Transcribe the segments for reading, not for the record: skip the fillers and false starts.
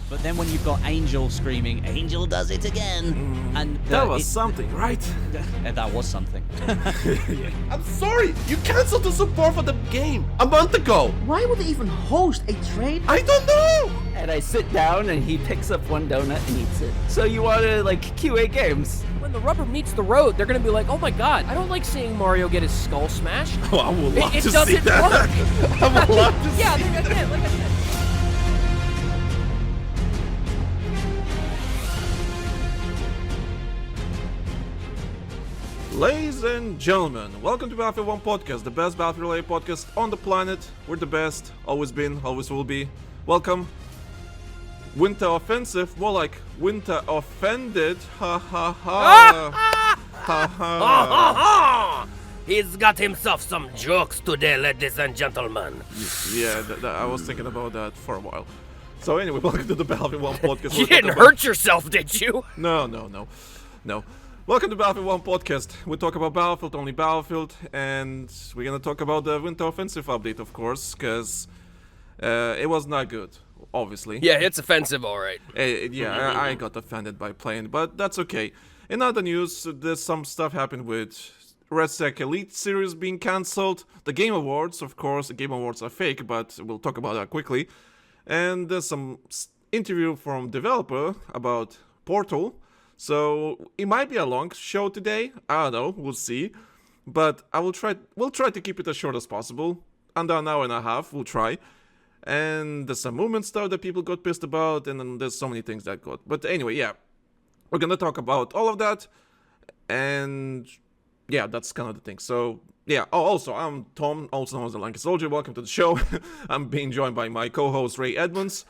But then when you've got Angel screaming, Angel does it again, and That was something, right? that was something. I'm sorry, you canceled the support for the game a month ago. Why would they even host a trade? I don't know. And I sit down and he picks up one donut and eats it. So you want to like QA games? When the rubber meets the road, they're gonna be like, oh my god, I don't like seeing Mario get his skull smashed. Oh, I would love It to see doesn't that. work. I would love to see Yeah, that. again, like I said. Ladies and gentlemen, welcome to BattlefieldOne Podcast, the best Battlefield-related podcast on the planet. We're the best, always been, always will be. Welcome. Winter offensive, more like winter offended. Ha ha ha. Ha ha. He's got himself some jokes today, ladies and gentlemen. Yeah, I was thinking about that for a while. So anyway, welcome to the BattlefieldOne Podcast. You didn't hurt yourself, did you? No. Welcome to BattlefieldOne Podcast. We talk about Battlefield, only Battlefield, and we're gonna talk about the Winter Offensive update, of course, because it was not good, obviously. Yeah, it's offensive, alright. I got offended by playing, but that's okay. In other news, there's some stuff happened with RedSec Elite Series being cancelled. The Game Awards, of course, the Game Awards are fake, but we'll talk about that quickly. And there's some interview from developer about Portal. So it might be a long show today. I don't know. We'll see. But we'll try to keep it as short as possible. Under an hour and a half. We'll try. And there's some movement stuff that people got pissed about, and then there's so many things that got. But anyway, yeah, we're gonna talk about all of that. And yeah, that's kind of the thing. So yeah. Oh, also, I'm Tom, also known as the Lanky Soldier. Welcome to the show. I'm being joined by my co-host Ray Edmunds.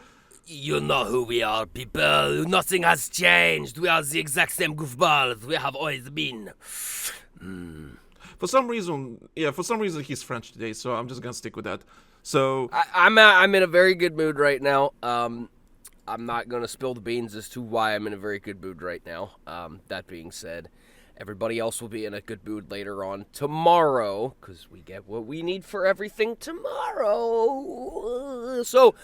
You know who we are, people. Nothing has changed. We are the exact same goofballs we have always been. For some reason he's French today, so I'm just gonna stick with that. So I'm in a very good mood right now. I'm not gonna spill the beans as to why I'm in a very good mood right now. That being said, everybody else will be in a good mood later on tomorrow, because we get what we need for everything tomorrow. So,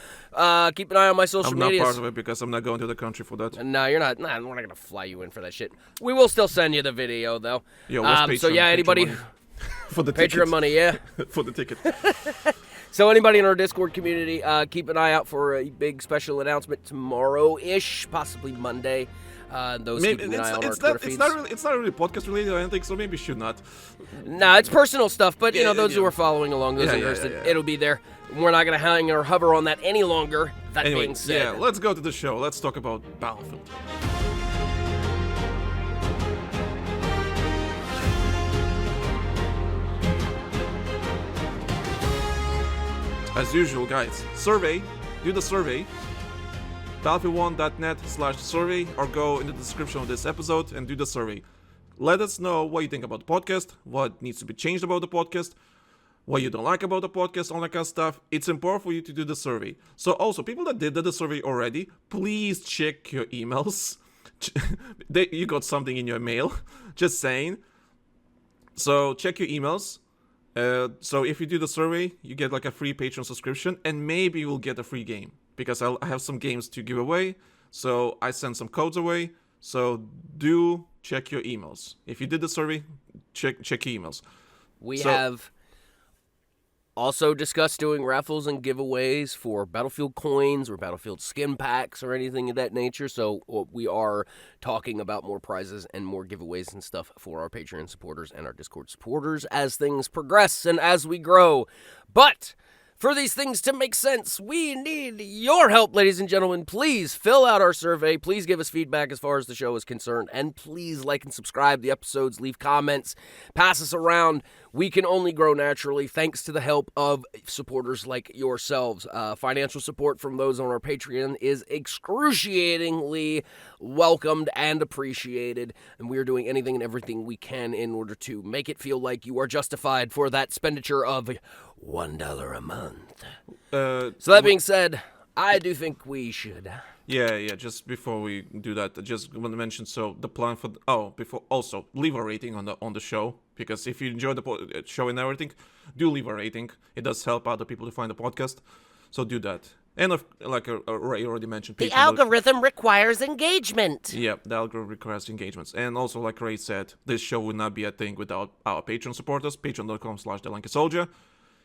keep an eye on my social I'm medias. not part of it because I'm not going to the country for that. No, you're not. Nah, we're not gonna fly you in for that shit. We will still send you the video, though. Yo, what's So Patreon- yeah, Patreon anybody money? For the Patreon ticket. money, yeah. For the ticket. So anybody in our Discord community, keep an eye out for a big special announcement tomorrow-ish, possibly Monday. Those Maybe keeping an eye on our it's Twitter not feeds. it's not really podcast related or anything, so maybe should not. Nah, it's personal stuff, but Yeah, those yeah. who are following along, those Yeah, interested, yeah. it'll be there. We're not gonna hang or hover on that any longer. That Anyway, being said, yeah, let's go to the show. Let's talk about Battlefield. As usual, guys, do the survey, battlefield1.net/survey, or go in the description of this episode and do the survey. Let us know what you think about the podcast, what needs to be changed about the podcast, what you don't like about the podcast, all that kind of stuff. It's important for you to do the survey. So also, people that did the survey already, please check your emails. You got something in your mail, just saying. So check your emails. So if you do the survey, you get like a free Patreon subscription, and maybe you'll get a free game, because I have some games to give away. So I send some codes away. So do check your emails. If you did the survey, check your emails. we have also discussed doing raffles and giveaways for Battlefield coins or Battlefield skin packs or anything of that nature. So we are talking about more prizes and more giveaways and stuff for our Patreon supporters and our Discord supporters as things progress and as we grow. But for these things to make sense, we need your help, ladies and gentlemen. Please fill out our survey. Please give us feedback as far as the show is concerned. And please like and subscribe the episodes, leave comments, pass us around. We can only grow naturally thanks to the help of supporters like yourselves. Financial support from those on our Patreon is excruciatingly welcomed and appreciated. And we are doing anything and everything we can in order to make it feel like you are justified for that expenditure of $1 a month. So that being said, I do think we should. Yeah. Just before we do that, I just want to mention. So the plan for before also leave a rating on the show, because if you enjoy the show and everything, do leave a rating. It does help other people to find the podcast. So do that. And like Ray already mentioned, The Patreon. algorithm requires engagement. Yeah, the algorithm requires engagements. And also, like Ray said, this show would not be a thing without our Patreon supporters. Patreon.com/TheLankySoldier.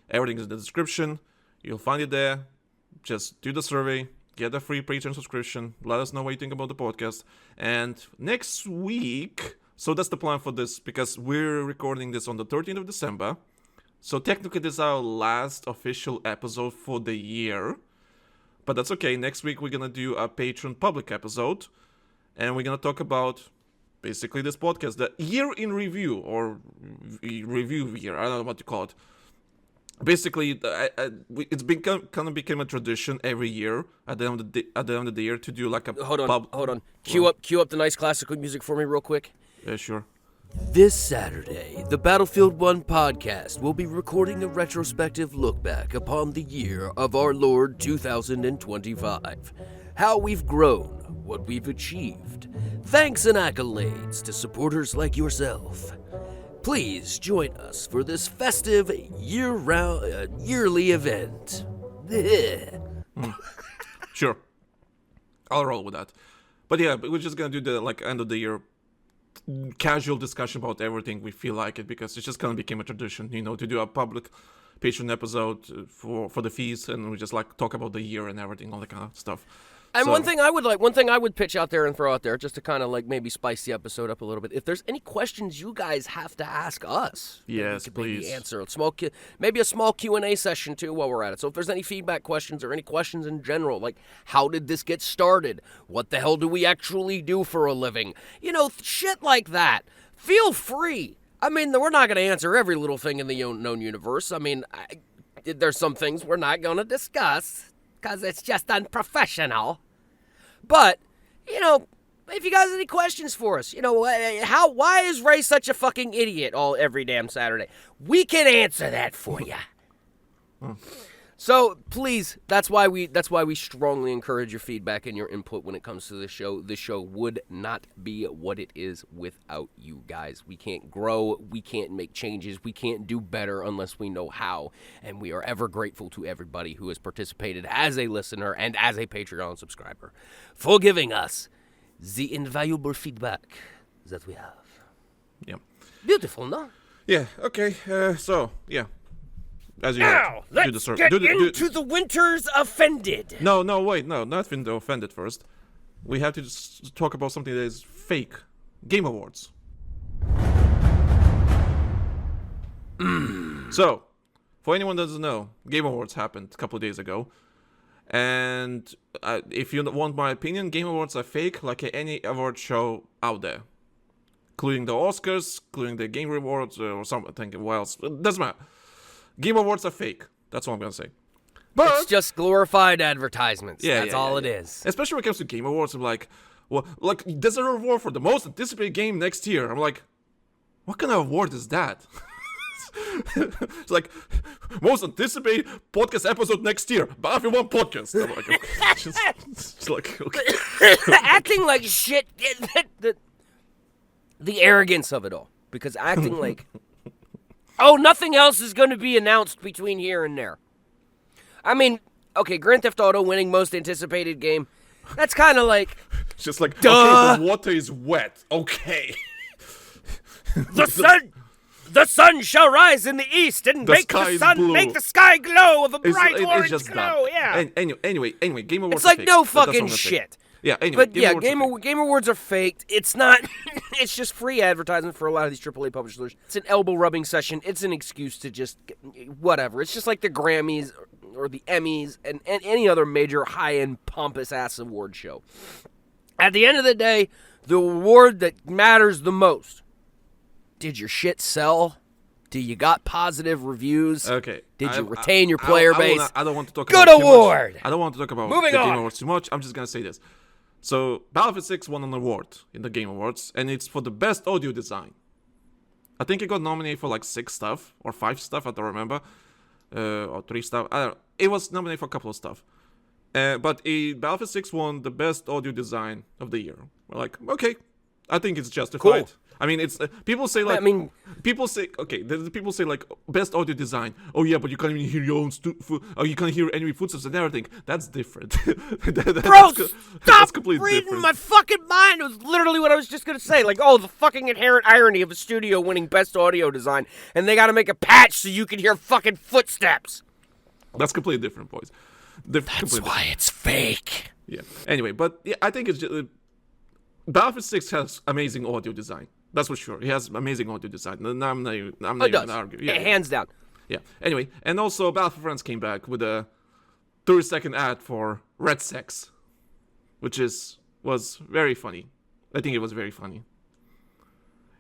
Everything is in the description. You'll find it there. Just do the survey. Get a free Patreon subscription. Let us know what you think about the podcast. And next week, so that's the plan for this, because we're recording this on the 13th of December. So technically, this is our last official episode for the year. But that's okay. Next week, we're going to do a Patreon public episode. And we're going to talk about basically this podcast, the year in review, or review year. I don't know what to call it. Basically, it's kind of became a tradition every year at the end of the year to do like a Hold on. Cue up the nice classical music for me real quick. Yeah, sure. This Saturday, the BattlefieldOne podcast will be recording a retrospective look back upon the year of our Lord 2025. How we've grown, what we've achieved. Thanks and accolades to supporters like yourself. Please join us for this festive yearly event. Sure. I'll roll with that. But yeah, we're just going to do the end of the year casual discussion about everything we feel like it, because it just kind of became a tradition, to do a public Patreon episode for the fees, and we just talk about the year and everything, all that kind of stuff. And one thing I would pitch out there and throw out there, just to kind of maybe spice the episode up a little bit. If there's any questions you guys have to ask us, yes, please maybe answer maybe a small Q&A session too while we're at it. So if there's any feedback questions or any questions in general, like how did this get started? What the hell do we actually do for a living? Shit like that. Feel free. I mean, we're not going to answer every little thing in the known universe. I mean, there's some things we're not going to discuss because it's just unprofessional. But, if you guys have any questions for us, why is Ray such a fucking idiot every damn Saturday? We can answer that for you. So please, that's why we strongly encourage your feedback and your input when it comes to the show. The show would not be what it is without you guys. We can't grow, we can't make changes, we can't do better unless we know how. And we are ever grateful to everybody who has participated as a listener and as a Patreon subscriber for giving us the invaluable feedback that we have. Yeah. Beautiful, no? Yeah. Okay. So yeah. As you Now, heard, let's get into the Winter's Offended. No, wait, no, not the offended first. We have to just talk about something that is fake. Game Awards. So, for anyone that doesn't know, Game Awards happened a couple of days ago. And if you want my opinion, Game Awards are fake like any award show out there. Including the Oscars, including the Game Awards, or something else. It doesn't matter. Game Awards are fake. That's all I'm going to say. But It's just glorified advertisements. That's all it is. Especially when it comes to Game Awards, I'm like, there's a reward for the most anticipated game next year. I'm like, what kind of award is that? It's like, most anticipated podcast episode next year. BattlefieldOne podcast. I'm like, okay. Just like, okay. Acting like shit. The arrogance of it all. Because acting like, nothing else is going to be announced between here and there. I mean, okay, Grand Theft Auto winning most anticipated game. That's kind of like... It's just like, duh. Okay, the water is wet. Okay. The sun shall rise in the east and make the sky glow with a bright orange just glow. Dumb. Yeah. Anyway, Game Awards It's like are fake. no That's what I'm fucking gonna say. shit. Yeah, anyway. But yeah, Game Awards are faked. It's not. It's just free advertisement for a lot of these AAA publishers. It's an elbow rubbing session. It's an excuse to just whatever. It's just like the Grammys or the Emmys and any other major high end pompous ass award show. At the end of the day, the award that matters the most: did your shit sell? Do you got positive reviews? Okay. Did you retain your player base? I don't want to talk Good about award. Too much. I don't want to talk about Moving the on. Game Awards too much. I'm just gonna say this. So Battlefield 6 won an award in the Game Awards, and it's for the best audio design. I think it got nominated for like 6 stuff or 5 stuff. I don't remember, or 3 stuff. I don't know. It was nominated for a couple of stuff. But Battlefield 6 won the best audio design of the year. We're like, okay, I think it's justified. Cool. I mean, it's people say like, I mean- people say okay. People say like best audio design. Oh yeah, but you can't even hear your own you can't hear enemy footsteps and everything. That's different. Bro, that's stop completely reading different. my fucking mind. It was literally what I was just gonna say. Like, oh, the fucking inherent irony of a studio winning best audio design, and they gotta make a patch so you can hear fucking footsteps. That's completely different, boys. That's why it's fake. Yeah. Anyway, but yeah, I think it's just, Battlefield 6 has amazing audio design. That's for sure. He has amazing audio design. I'm not even gonna argue. Yeah, Hands down. Yeah. Anyway, and also Battlefield Friends came back with a 30-second ad for RedSec, which was very funny. I think it was very funny.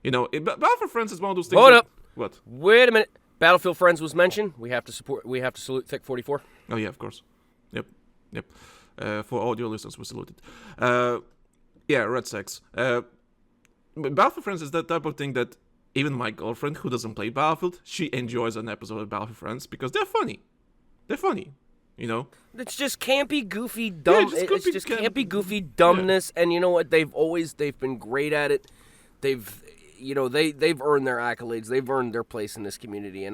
You know, Battlefield Friends is one of those things. Hold up. What? Wait a minute. Battlefield Friends was mentioned. We have to salute Thick 44. Oh yeah, of course. Yep. For audio listeners, we saluted. Yeah, RedSec. Battlefield Friends is that type of thing that even my girlfriend, who doesn't play Battlefield, she enjoys an episode of Battlefield Friends because they're funny. They're funny, you know? It's just campy, goofy, dumb. Yeah, it's just campy, goofy dumbness, and you know what? They've been great at it. They've earned their accolades. They've earned their place in this community,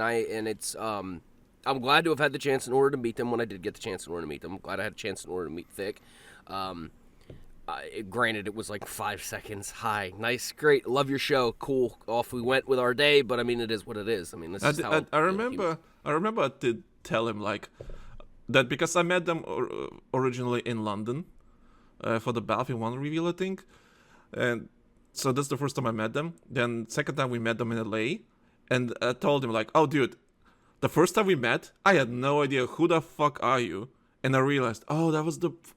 I'm glad to have had the chance in order to meet them when I did get the chance in order to meet them. I'm glad I had a chance in order to meet Thick. Granted, it was like 5 seconds. Hi, nice, great, love your show, cool. Off we went with our day, but I mean, it is what it is. I mean, this is how. I remember I did tell him like that because I met them originally in London for the Battlefield 1 reveal, I think, and so that's the first time I met them. Then second time we met them in LA, and I told him like, oh dude, the first time we met, I had no idea who the fuck are you. And I realized, oh,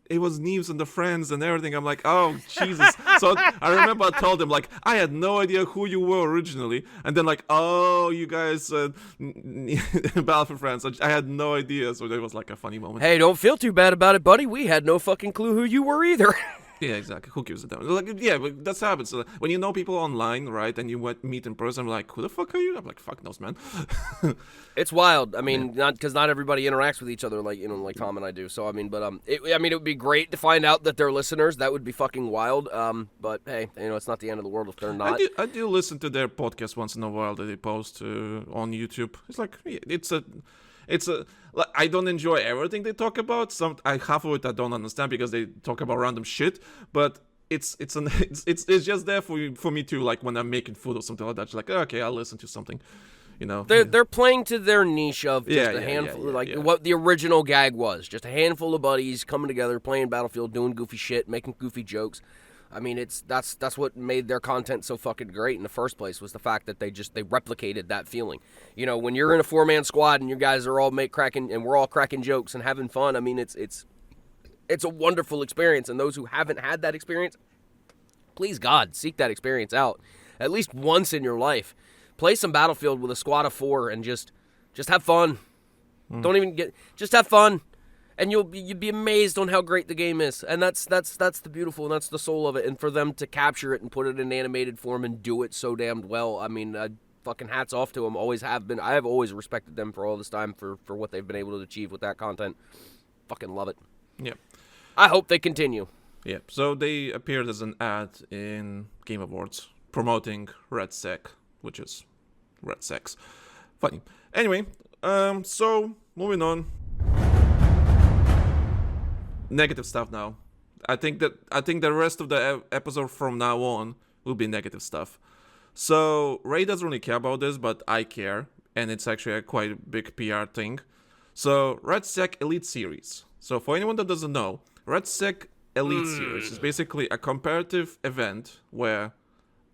it was Neves and the friends and everything. I'm like, oh, Jesus. So I remember I told him, like, I had no idea who you were originally. And then, like, oh, you guys, Battlefield friends. I had no idea. So it was like a funny moment. Hey, don't feel too bad about it, buddy. We had no fucking clue who you were either. Yeah, exactly. Who gives a damn? Like, yeah, but that's happens. So when you know people online, right, and you meet in person, I'm like, who the fuck are you? I'm like, fuck knows, man. It's wild. I mean, not everybody interacts with each other like Tom and I do. So I mean, but it would be great to find out that they're listeners. That would be fucking wild. But hey, it's not the end of the world if they're not. I do listen to their podcast once in a while that they post on YouTube. It's like it's a. I don't enjoy everything they talk about. Half of it I don't understand because they talk about random shit. But it's just there for me to, like, when I'm making food or something like that. Just like, okay, I'll listen to something. You know, they're playing to their niche of just a handful, what the original gag was, just a handful of buddies coming together, playing Battlefield, doing goofy shit, making goofy jokes. I mean, that's what made their content so fucking great in the first place, was the fact that they replicated that feeling. You know, when you're in a 4-man squad and you guys are all we're all cracking jokes and having fun. I mean, it's a wonderful experience, and those who haven't had that experience, please God, seek that experience out at least once in your life. Play some Battlefield with a squad of 4 and just have fun. Just have fun. And you'd be amazed on how great the game is, and that's the beautiful, and that's the soul of it. And for them to capture it and put it in animated form and do it so damned well, I mean, fucking hats off to them. Always have been. I have always respected them for all this time for what they've been able to achieve with that content. Fucking love it. Yeah. I hope they continue. Yeah. So they appeared as an ad in Game Awards promoting RedSec, which is RedSec. Funny. Anyway, so moving on. Negative stuff now. I think the rest of the episode from now on will be negative stuff. So Ray doesn't really care about this, but I care, and it's actually a quite big PR thing. So RedSec Elite Series. So for anyone that doesn't know, RedSec Elite Series is basically a comparative event where,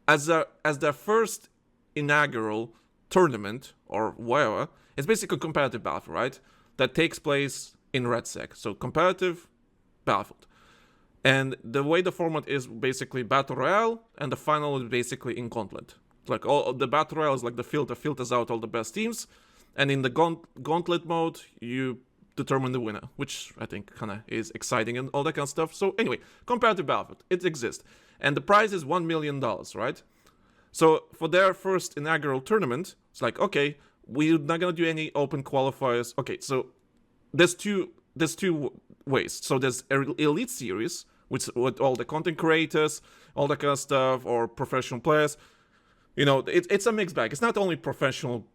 as their first inaugural tournament or whatever, it's basically a comparative Battlefield, right? That takes place in RedSec. So comparative Battlefield. And the way the format is basically Battle Royale, and the final is basically in Gauntlet. It's like all the Battle Royale is like the filters out all the best teams, and in the Gauntlet mode, you determine the winner, which I think kind of is exciting and all that kind of stuff. So anyway, comparative Battlefield, it exists. And the prize is $1 million, right? So for their first inaugural tournament, it's like, okay, we're not going to do any open qualifiers. Okay, so there's two ways. So there's Elite Series, with all the content creators, all that kind of stuff, or professional players. You know, it's a mixed bag. It's not only professional,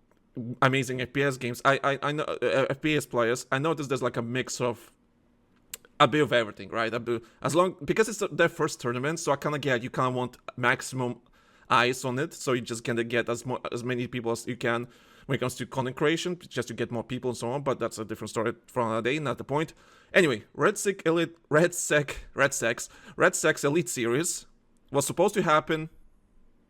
amazing FPS games. I know FPS players. I noticed there's like a mix of a bit of everything, right? Because it's their first tournament, so I kind of get you kind of want maximum eyes on it, so you just kind of get as many people as you can when it comes to content creation, just to get more people and so on. But that's a different story for another day, not the point. Anyway, RedSec Elite Series was supposed to happen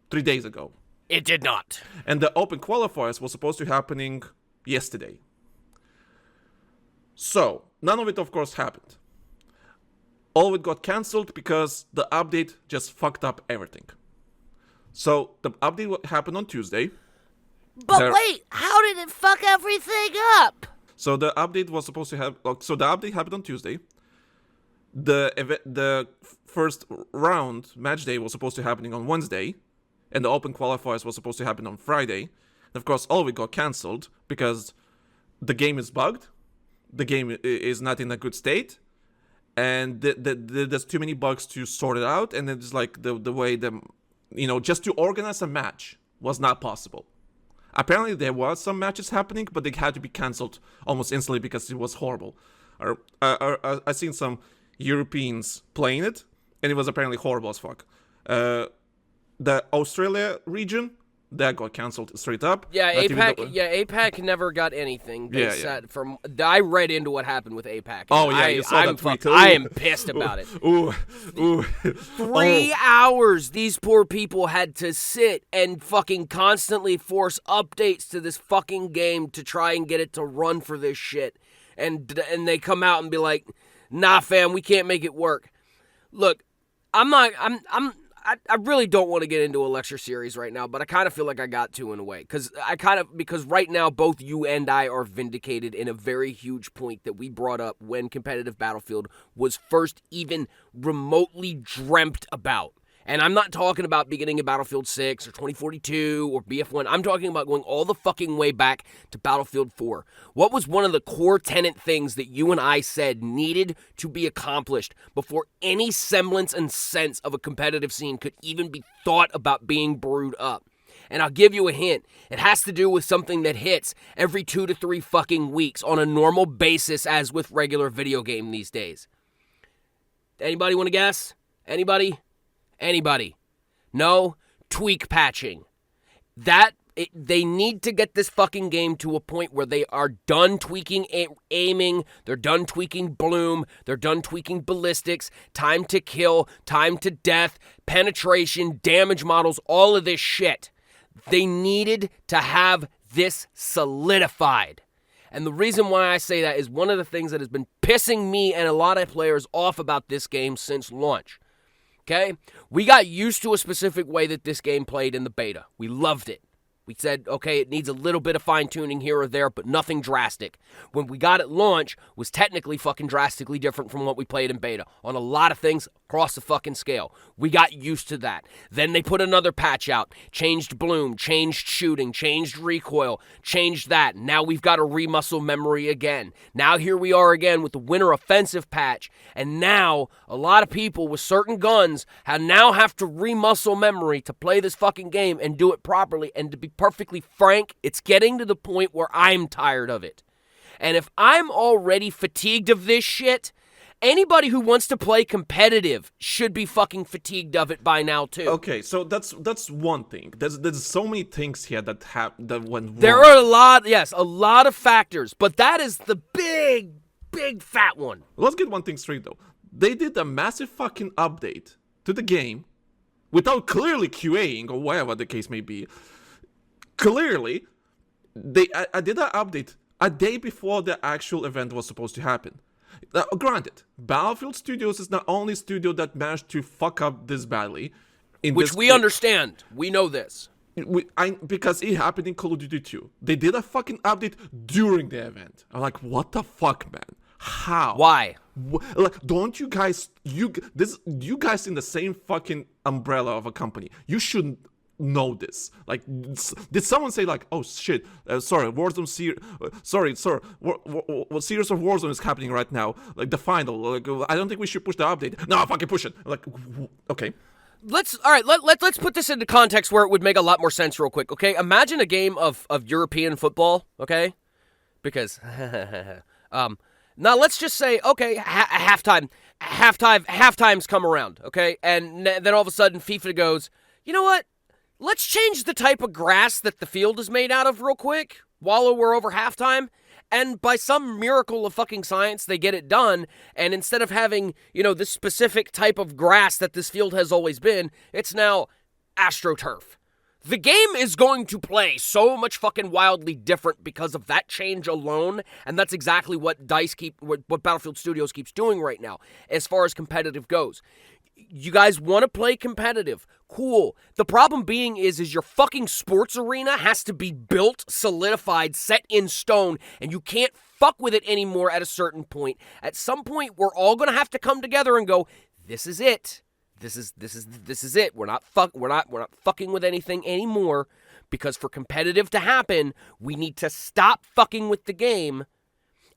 3 days ago. It did not. And the open qualifiers was supposed to happening yesterday. So none of it, of course, happened. All of it got cancelled because the update just fucked up everything. So the update happened on Tuesday. But wait, how did it fuck everything up? So the update was supposed to have. So the update happened on Tuesday. The first round match day was supposed to happening on Wednesday, and the open qualifiers was supposed to happen on Friday. And of course, all of it got cancelled because the game is bugged. The game is not in a good state, and there's too many bugs to sort it out. And it's like the way just to organize a match was not possible. Apparently, there was some matches happening, but they had to be cancelled almost instantly because it was horrible. I've seen some Europeans playing it, and it was apparently horrible as fuck. The Australia region, that got cancelled straight up. Yeah, APAC never got anything. I read into what happened with APAC. Oh yeah, you saw that tweet too. I am pissed about it. Ooh. 3 hours these poor people had to sit and fucking constantly force updates to this fucking game to try and get it to run for this shit. And they come out and be like, "Nah, fam, we can't make it work." Look, I really don't want to get into a lecture series right now, but I kind of feel like I got to in a way. Because right now, both you and I are vindicated in a very huge point that we brought up when competitive Battlefield was first even remotely dreamt about. And I'm not talking about beginning of Battlefield 6 or 2042 or BF1. I'm talking about going all the fucking way back to Battlefield 4. What was one of the core tenet things that you and I said needed to be accomplished before any semblance and sense of a competitive scene could even be thought about being brewed up? And I'll give you a hint. It has to do with something that hits every 2 to 3 fucking weeks on a normal basis as with regular video game these days. Anybody want to guess? Anybody? No? Tweak patching. They need to get this fucking game to a point where they are done tweaking aiming, they're done tweaking bloom, they're done tweaking ballistics, time to kill, time to death, penetration, damage models, all of this shit. They needed to have this solidified. And the reason why I say that is one of the things that has been pissing me and a lot of players off about this game since launch. Okay? We got used to a specific way that this game played in the beta. We loved it. We said, okay, it needs a little bit of fine-tuning here or there, but nothing drastic. When we got it launch, was technically fucking drastically different from what we played in beta. On a lot of things, across the fucking scale. We got used to that. Then they put another patch out. Changed bloom, changed shooting, changed recoil, changed that. Now we've got a remuscle memory again. Now here we are again with the winter offensive patch. And now, a lot of people with certain guns now have to remuscle memory to play this fucking game and do it properly. And to be perfectly frank, it's getting to the point where I'm tired of it. And if I'm already fatigued of this shit, anybody who wants to play competitive should be fucking fatigued of it by now too. Okay, so that's one thing. There's so many things here that went wrong. There are a lot of factors, but that is the big fat one. Let's get one thing straight though. They did a massive fucking update to the game without clearly QAing or whatever the case may be. Clearly, I did that update a day before the actual event was supposed to happen. Granted, Battlefield Studios is the only studio that managed to fuck up this badly. Which we understand. We know this. Because it happened in Call of Duty 2. They did a fucking update during the event. I'm like, what the fuck, man? How? Why? Like, don't you guys in the same fucking umbrella of a company? You shouldn't know this? Like, did someone say like, oh shit, sorry, Warzone series of Warzone is happening right now, like the final, like I don't think we should push the update. No, fucking push it. Like, okay. Let's put this into context where it would make a lot more sense real quick, okay? Imagine a game of European football, okay? Because now let's just say, okay, halftime's come around, okay? And then all of a sudden FIFA goes, you know what? Let's change the type of grass that the field is made out of real quick while we're over halftime. And by some miracle of fucking science, they get it done. And instead of having, this specific type of grass that this field has always been, it's now AstroTurf. The game is going to play so much fucking wildly different because of that change alone. And that's exactly what what Battlefield Studios keeps doing right now as far as competitive goes. You guys want to play competitive. Cool. The problem being is your fucking sports arena has to be built, solidified, set in stone, and you can't fuck with it anymore at a certain point. At some point, we're all going to have to come together and go, this is it. This is it. We're not fucking with anything anymore, because for competitive to happen, we need to stop fucking with the game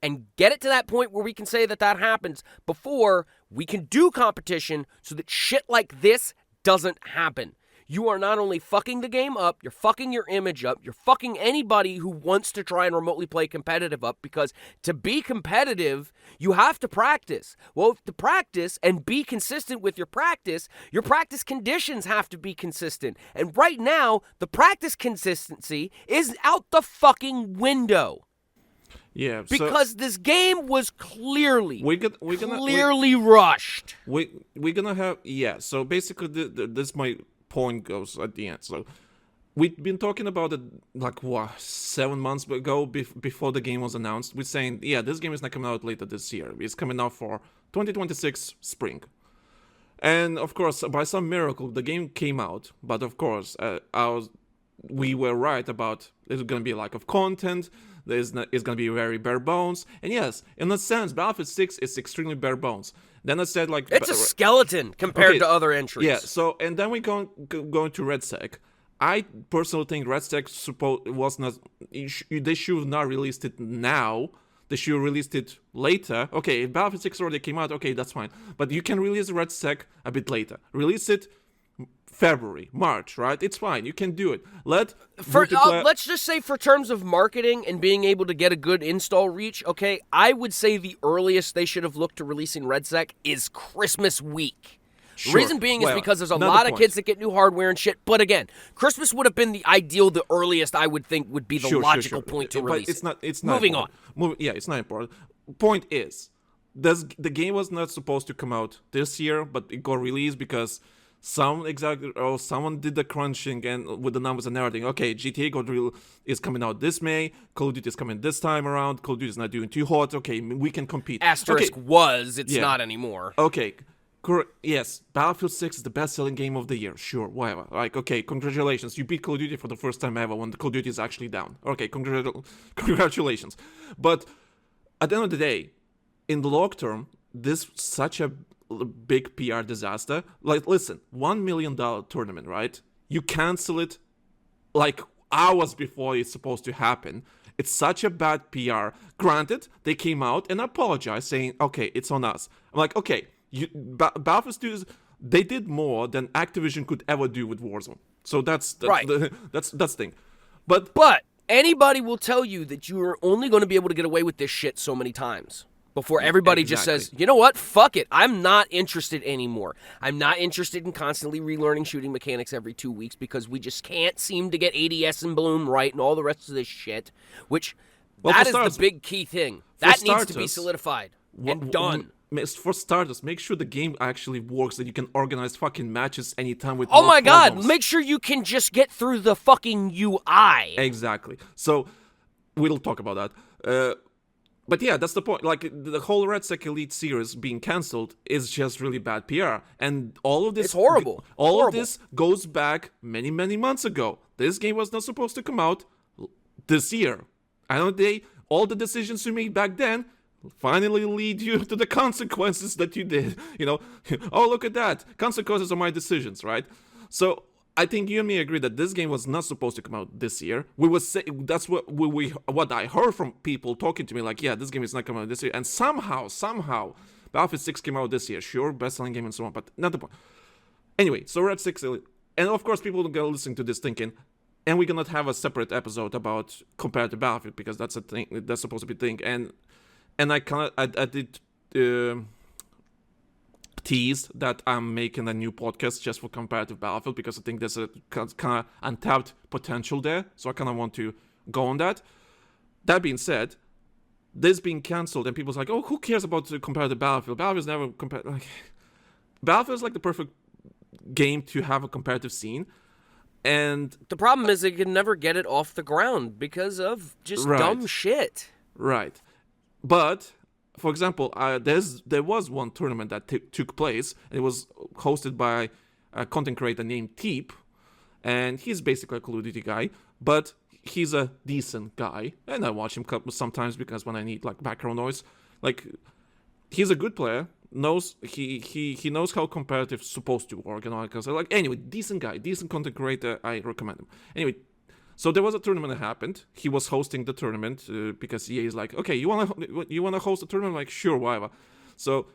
and get it to that point where we can say that happens before we can do competition so that shit like this doesn't happen. You are not only fucking the game up, you're fucking your image up, you're fucking anybody who wants to try and remotely play competitive up, because to be competitive, you have to practice. Well, to practice and be consistent with your practice conditions have to be consistent. And right now, the practice consistency is out the fucking window. Yeah, because this game was clearly clearly rushed. We're gonna have So basically, this my point goes at the end. So we've been talking about it 7 months ago before the game was announced. We're saying this game is not coming out later this year. It's coming out for 2026 spring. And of course, by some miracle, the game came out. But of course, we were right about it's gonna be a lack of content. It's going to be very bare bones. And yes, in a sense, Battlefield 6 is extremely bare bones. Then I said it's a skeleton compared to other entries. Yeah, so, and then we go to RedSec. I personally think RedSec they should not released it now. They should have released it later. Okay, if Battlefield 6 already came out, okay, that's fine. But you can release RedSec a bit later. Release it February, March, right? It's fine. You can do it. Let's just say for terms of marketing and being able to get a good install reach, okay, I would say the earliest they should have looked to releasing RedSec is Christmas week. Sure. The reason being is because there's a lot of kids that get new hardware and shit. But again, Christmas would have been the earliest I would think would be the logical point to release. But it's not. Moving on. It's not important. Point is, the game was not supposed to come out this year, but it got released because someone did the crunching and with the numbers and everything. Okay, GTA is coming out this May. Call of Duty is coming this time around. Call of Duty is not doing too hot. Okay, we can compete. Asterisk it's not anymore. Okay, yes, Battlefield 6 is the best-selling game of the year. Sure, whatever. Like, okay, congratulations. You beat Call of Duty for the first time ever when Call of Duty is actually down. Okay, congratulations. But at the end of the day, in the long term, this is such a big PR disaster. Like, listen, $1 million tournament, right? You cancel it like hours before it's supposed to happen. It's such a bad PR. Granted, they came out and apologized, saying, okay, it's on us. I'm like, okay, Battlefield Studios, they did more than Activision could ever do with Warzone. So that's right. That's the thing. But anybody will tell you that you are only going to be able to get away with this shit so many times before everybody just says, you know what, fuck it, I'm not interested anymore. I'm not interested in constantly relearning shooting mechanics every 2 weeks because we just can't seem to get ADS and Bloom right and all the rest of this shit, which that is the big key thing. That needs to be solidified and done. For starters, make sure the game actually works, that you can organize fucking matches anytime with oh my god, make sure you can just get through the fucking UI. Exactly. So, we'll talk about that. But yeah, that's the point. Like, the whole RedSec Elite Series being cancelled is just really bad PR. And all of this... It's horrible. Of this goes back many, many months ago. This game was not supposed to come out this year. All the decisions you made back then finally lead you to the consequences that you did. Oh, look at that. Consequences of my decisions, right? So, I think you and me agree that this game was not supposed to come out this year. We was say, that's what I heard from people talking to me, like, yeah, this game is not coming out this year. And somehow, Battlefield 6 came out this year. Sure, best-selling game and so on, but not the point. Anyway, so RedSec Elite. And of course, people are going to listen to this thinking, and we're going to have a separate episode about compared to Battlefield, because that's a thing, that's supposed to be a thing. And I did tease that I'm making a new podcast just for comparative Battlefield, because I think there's a kind of untapped potential there. So I kind of want to go on that. That being said, this being cancelled and people's like, oh, who cares about the comparative Battlefield? Battlefield's never compared. Like, Battlefield's like the perfect game to have a comparative scene. And the problem is they can never get it off the ground because of just dumb shit. Right. But for example, there was one tournament that took place. And it was hosted by a content creator named Teep, and he's basically a Call of Duty guy, but he's a decent guy, and I watch him sometimes because when I need like background noise, like he's a good player. Knows he knows how competitive is supposed to work and all that kind of stuff. Like anyway, decent guy, decent content creator. I recommend him. Anyway. So there was a tournament that happened. He was hosting the tournament because EA is like, okay, you wanna host a tournament? I'm like, sure, whatever. So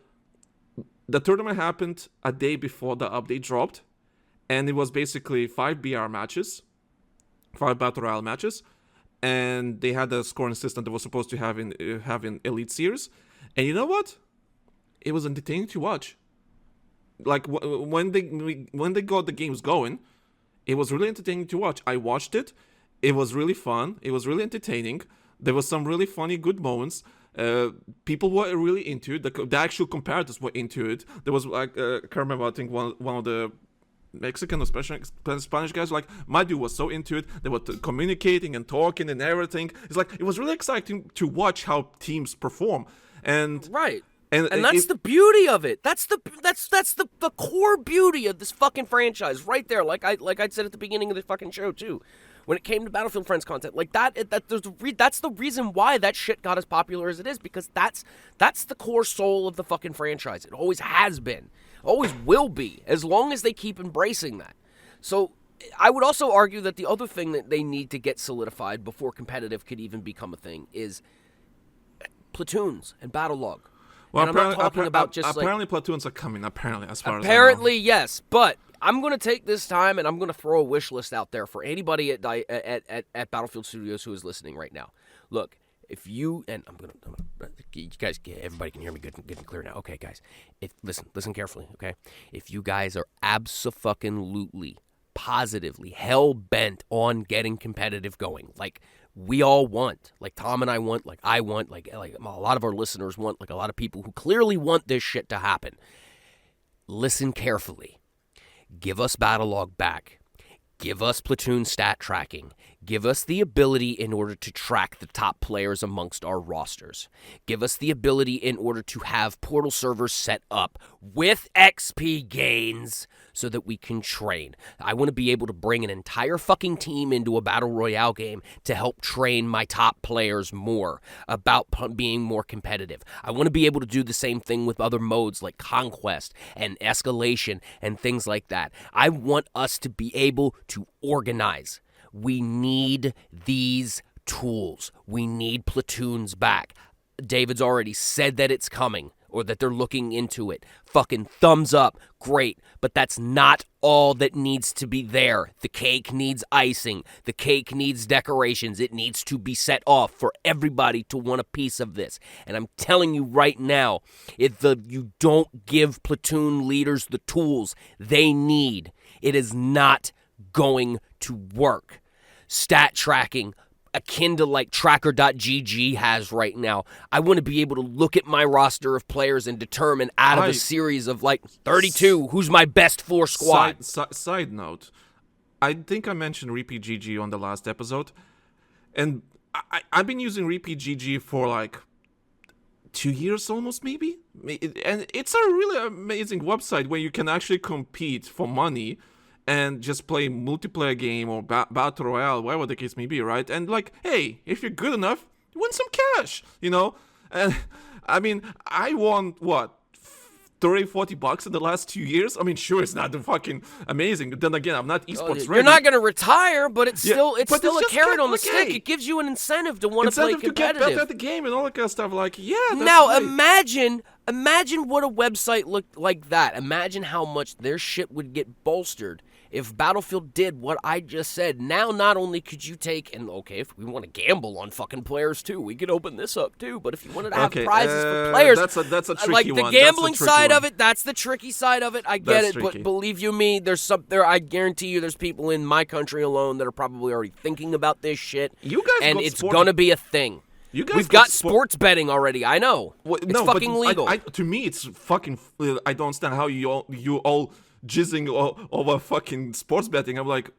the tournament happened a day before the update dropped, and it was basically 5 BR matches, 5 Battle Royale matches, and they had a scoring system that was supposed to have in Elite Series. And you know what? It was entertaining to watch. Like when they got the games going, it was really entertaining to watch. I watched it. It was really fun. It was really entertaining. There was some really funny, good moments. People were really into it. The actual comparators were into it. There was like I can't remember. I think one of the Mexican or Spanish guys, like, my dude was so into it. They were communicating and talking and everything. It's like it was really exciting to watch how teams perform. And right. And that's the beauty of it. That's the core beauty of this fucking franchise right there. Like I said at the beginning of the fucking show too. When it came to Battlefield Friends content, like that's the reason why that shit got as popular as it is, because that's the core soul of the fucking franchise. It always has been, always will be, as long as they keep embracing that. So I would also argue that the other thing that they need to get solidified before competitive could even become a thing is platoons and battle log. Well, and I'm not talking about just apparently platoons are coming. Apparently, as far apparently as I know. Yes, but I'm going to take this time and I'm going to throw a wish list out there for anybody at Battlefield Studios who is listening right now. Look, if you and I'm gonna you guys, everybody can hear me good and clear now. Okay, guys, listen carefully. Okay, if you guys are abso-fucking-lutely, positively hell bent on getting competitive going, like we all want, like Tom and I want, like I want, like a lot of our listeners want, like a lot of people who clearly want this shit to happen. Listen carefully. Give us battle log back. Give us platoon stat tracking. Give us the ability in order to track the top players amongst our rosters. Give us the ability in order to have portal servers set up with XP gains so that we can train. I want to be able to bring an entire fucking team into a battle royale game to help train my top players more about being more competitive. I want to be able to do the same thing with other modes like Conquest and Escalation and things like that. I want us to be able to organize. We need these tools. We need platoons back. David's already said that it's coming, or that they're looking into it. Fucking thumbs up. Great. But that's not all that needs to be there. The cake needs icing. The cake needs decorations. It needs to be set off for everybody to want a piece of this. And I'm telling you right now, if you don't give platoon leaders the tools they need, it is not going to work. Stat tracking, akin to like tracker.gg has right now. I want to be able to look at my roster of players and determine out of a series of like 32 who's my best 4 squad. Side note, I think I mentioned RepeatGG on the last episode, and I've been using RepeatGG for like 2 years almost, maybe, and it's a really amazing website where you can actually compete for money and just play multiplayer game or battle royale, whatever the case may be, right? And like, hey, if you're good enough, win some cash, you know? And I mean, I won, $30-40 in the last 2 years. I mean, sure, it's not fucking amazing. Then again, I'm not esports ready. You're not going to retire, but it's still but still a just carrot on the okay. stick. It gives you an incentive to want to play Incentive to competitive. get better at the game and all that kind of stuff. Like, yeah, that's Now great. imagine what a website looked like that. Imagine how much their shit would get bolstered if Battlefield did what I just said. Now, not only could you take, and okay, if we want to gamble on fucking players too, we could open this up too. But if you wanted to have prizes for players, that's a tricky like the one. gambling That's a tricky side one. of it, that's the tricky side of it. I get That's it, tricky. but believe you me, I guarantee you, there's people in my country alone that are probably already thinking about this shit. You guys and got it's sports- gonna be a thing. You guys We've got sport- sports betting already. I know. Well, it's no, but fucking legal. to me, it's fucking. I don't understand how you all jizzing over fucking sports betting. I'm like,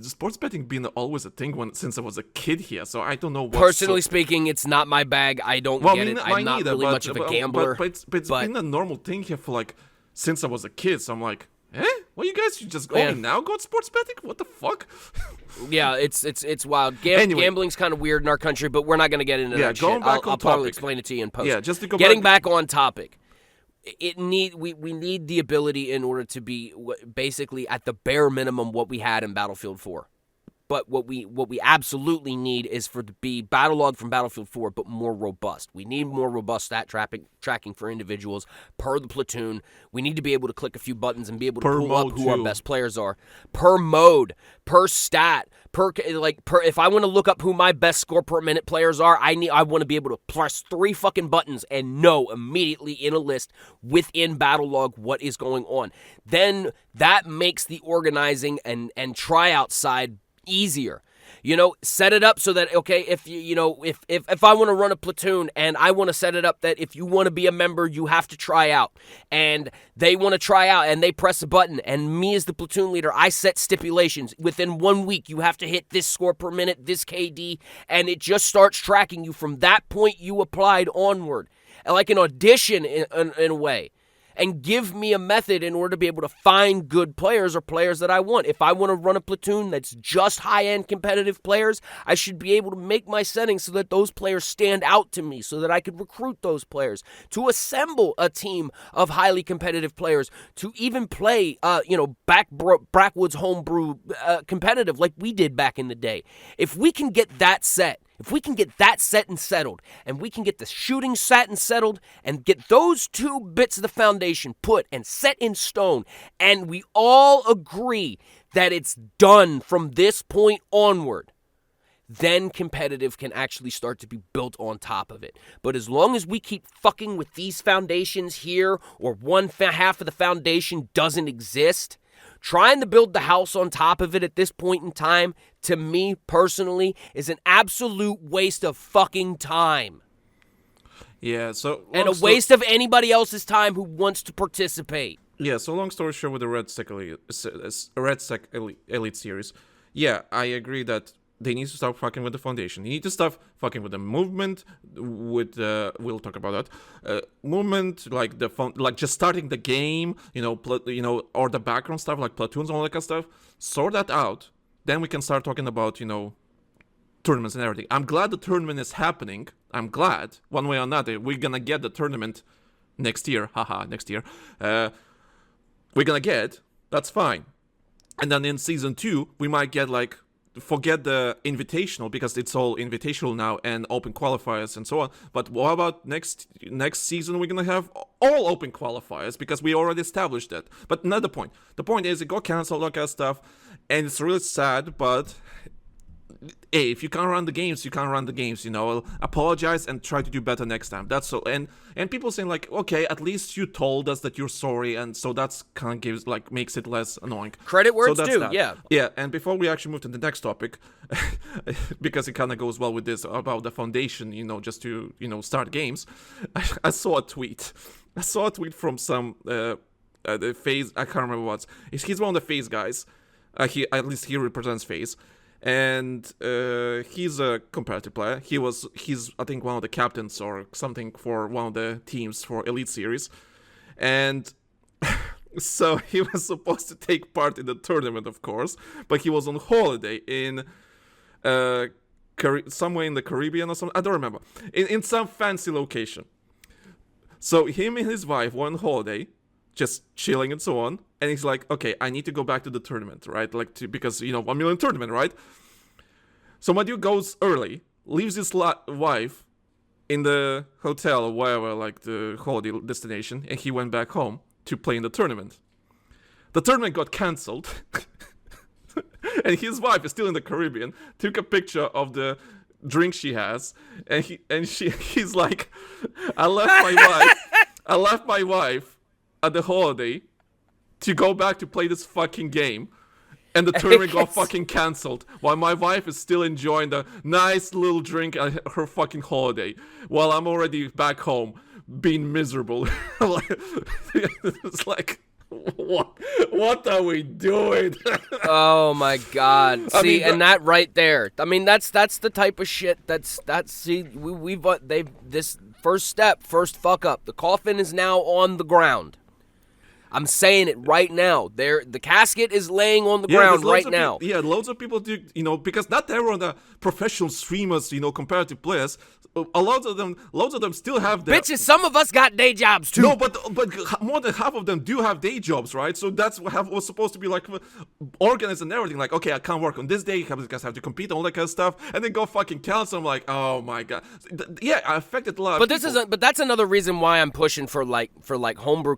sports betting been always a thing since I was a kid here. So I don't know what. Personally speaking, it's not my bag. I don't get it. I'm not really much of a gambler. But it's been a normal thing here for like since I was a kid. So I'm like, well, you guys should just go now go to sports betting. What the fuck? Yeah, it's wild. Anyway. Gambling's kind of weird in our country, but we're not going to get into that shit. going back I'll on probably topic. explain it to you in post. Yeah, just to go Getting back on topic. We need the ability in order to be basically at the bare minimum what we had in Battlefield 4. But what we absolutely need is for to be battle log from Battlefield 4, but more robust. We need more robust stat tracking for individuals per the platoon. We need to be able to click a few buttons and be able to pull up who our best players are per mode, per stat, per if I want to look up who my best score per minute players are, I want to be able to press 3 fucking buttons and know immediately in a list within battle log what is going on. Then that makes the organizing and tryout side easier. Set it up so that, okay, if I want to run a platoon and I want to set it up that if you want to be a member, you have to try out, and they want to try out and they press a button, and me as the platoon leader, I set stipulations. Within 1 week, you have to hit this score per minute, this KD, and it just starts tracking you from that point you applied onward, like an audition in a way. And give me a method in order to be able to find good players or players that I want. If I want to run a platoon that's just high-end competitive players, I should be able to make my settings so that those players stand out to me, so that I could recruit those players, to assemble a team of highly competitive players, to even play, backwoods homebrew competitive like we did back in the day. If we can get that set, and settled, and we can get the shooting set and settled, and get those 2 bits of the foundation put and set in stone, and we all agree that it's done from this point onward, then competitive can actually start to be built on top of it. But as long as we keep fucking with these foundations here, or half of the foundation doesn't exist, trying to build the house on top of it at this point in time, to me personally, is an absolute waste of fucking time. Yeah, so And a waste of anybody else's time who wants to participate. Yeah, so long story short, with the RedSec Elite Series, yeah, I agree that they need to start fucking with the foundation. You need to start fucking with the movement. We'll talk about that. Movement, like just starting the game, or the background stuff, like platoons and all that kind of stuff. Sort that out. Then we can start talking about, tournaments and everything. I'm glad the tournament is happening. I'm glad, one way or another, we're gonna get the tournament next year. Next year. We're gonna get. That's fine. And then in season 2, we might get forget the invitational, because it's all invitational now and open qualifiers and so on. But what about next season? We're gonna have all open qualifiers, because we already established that. But not the point. The point is it got canceled, all that kind of stuff, and it's really sad. But hey, if you can't run the games, you can't run the games. Apologize and try to do better next time. That's so. And people saying okay, at least you told us that you're sorry, and so that's kind of makes it less annoying. Credit where it's due. That. Yeah. And before we actually move to the next topic, because it kind of goes well with this about the foundation, just to start games, I saw a tweet. From some the FaZe. I can't remember what. He's one of the FaZe guys. At least he represents FaZe. And he's a competitive player. He's I think one of the captains or something for one of the teams for Elite Series, and so he was supposed to take part in the tournament, of course, but he was on holiday in somewhere in the Caribbean or something. I don't remember. In some fancy location. So him and his wife were on holiday, just chilling and so on. And he's like, okay, I need to go back to the tournament, right? Because, 1 million tournament, right? So my dude goes early, leaves his wife in the hotel or wherever, like the holiday destination, and he went back home to play in the tournament. The tournament got cancelled, and his wife is still in the Caribbean, took a picture of the drink she has, and he's like, I left my wife at the holiday to go back to play this fucking game, and the tournament got fucking cancelled while my wife is still enjoying the nice little drink at her fucking holiday while I'm already back home being miserable. It's like, what are we doing? Oh my God! See, and that right there. I mean, that's the type of shit. This first fuck up. The coffin is now on the ground. I'm saying it right now. The casket is laying on the ground right now. Loads of people do, because not everyone are professional streamers, comparative players. A lot of them still have their... Bitches, some of us got day jobs too. No, but more than half of them do have day jobs, right? So that's what was supposed to be like organized and everything. Like, okay, I can't work on this day because I have to compete, all that kind of stuff, and then go fucking cancel. I'm like, oh my God. Yeah, I affected a lot. But that's another reason why I'm pushing for homebrew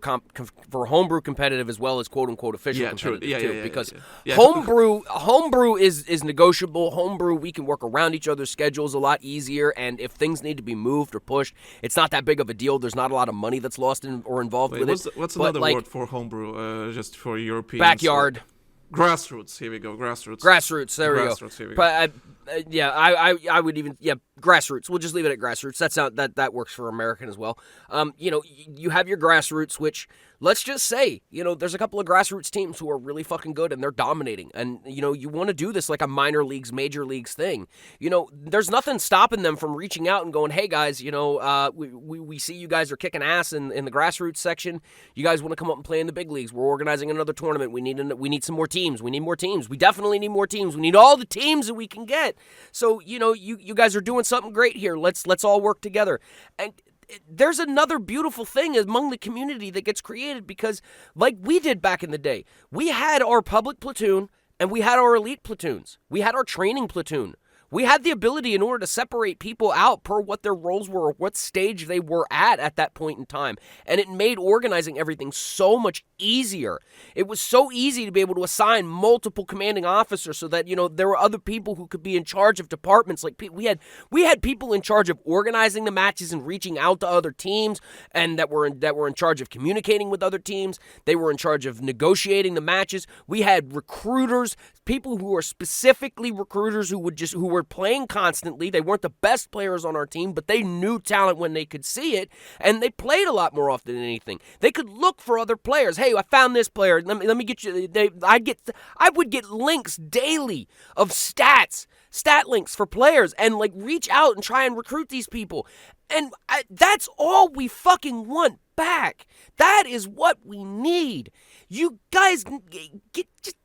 homebrew competitive as well as quote unquote official competitive too. Because homebrew is negotiable. Homebrew, we can work around each other's schedules a lot easier, and if things need to be moved or pushed, it's not that big of a deal. There's not a lot of money that's lost or involved with it. What's another word for homebrew? Just for Europeans. Backyard. Grassroots. Here we go. Grassroots. There we go. Here we go. But I would even grassroots. We'll just leave it at grassroots. That works for American as well. You have your grassroots, which let's just say, there's a couple of grassroots teams who are really fucking good and they're dominating. And you want to do this like a minor leagues, major leagues thing. There's nothing stopping them from reaching out and going, hey guys, we see you guys are kicking ass in the grassroots section. You guys want to come up and play in the big leagues? We're organizing another tournament. We need some more teams. We need more teams. We definitely need more teams. We need all the teams that we can get. So, you guys are doing something great here. Let's all work together. And there's another beautiful thing among the community that gets created because, like we did back in the day, we had our public platoon and we had our elite platoons. We had our training platoon. We had the ability in order to separate people out per what their roles were or what stage they were at that point in time. And it made organizing everything so much easier. It was so easy to be able to assign multiple commanding officers so that, there were other people who could be in charge of departments. Like we had people in charge of organizing the matches and reaching out to other teams and that were in charge of communicating with other teams. They were in charge of negotiating the matches. We had recruiters, people who were specifically recruiters who were playing constantly. They weren't the best players on our team, but they knew talent when they could see it, and they played a lot more often than anything. They could look for other players. Hey, I found this player. Let me get you. I would get links daily of stat links for players, and reach out and try and recruit these people. And that's all we fucking want back. That is what we need. You guys just.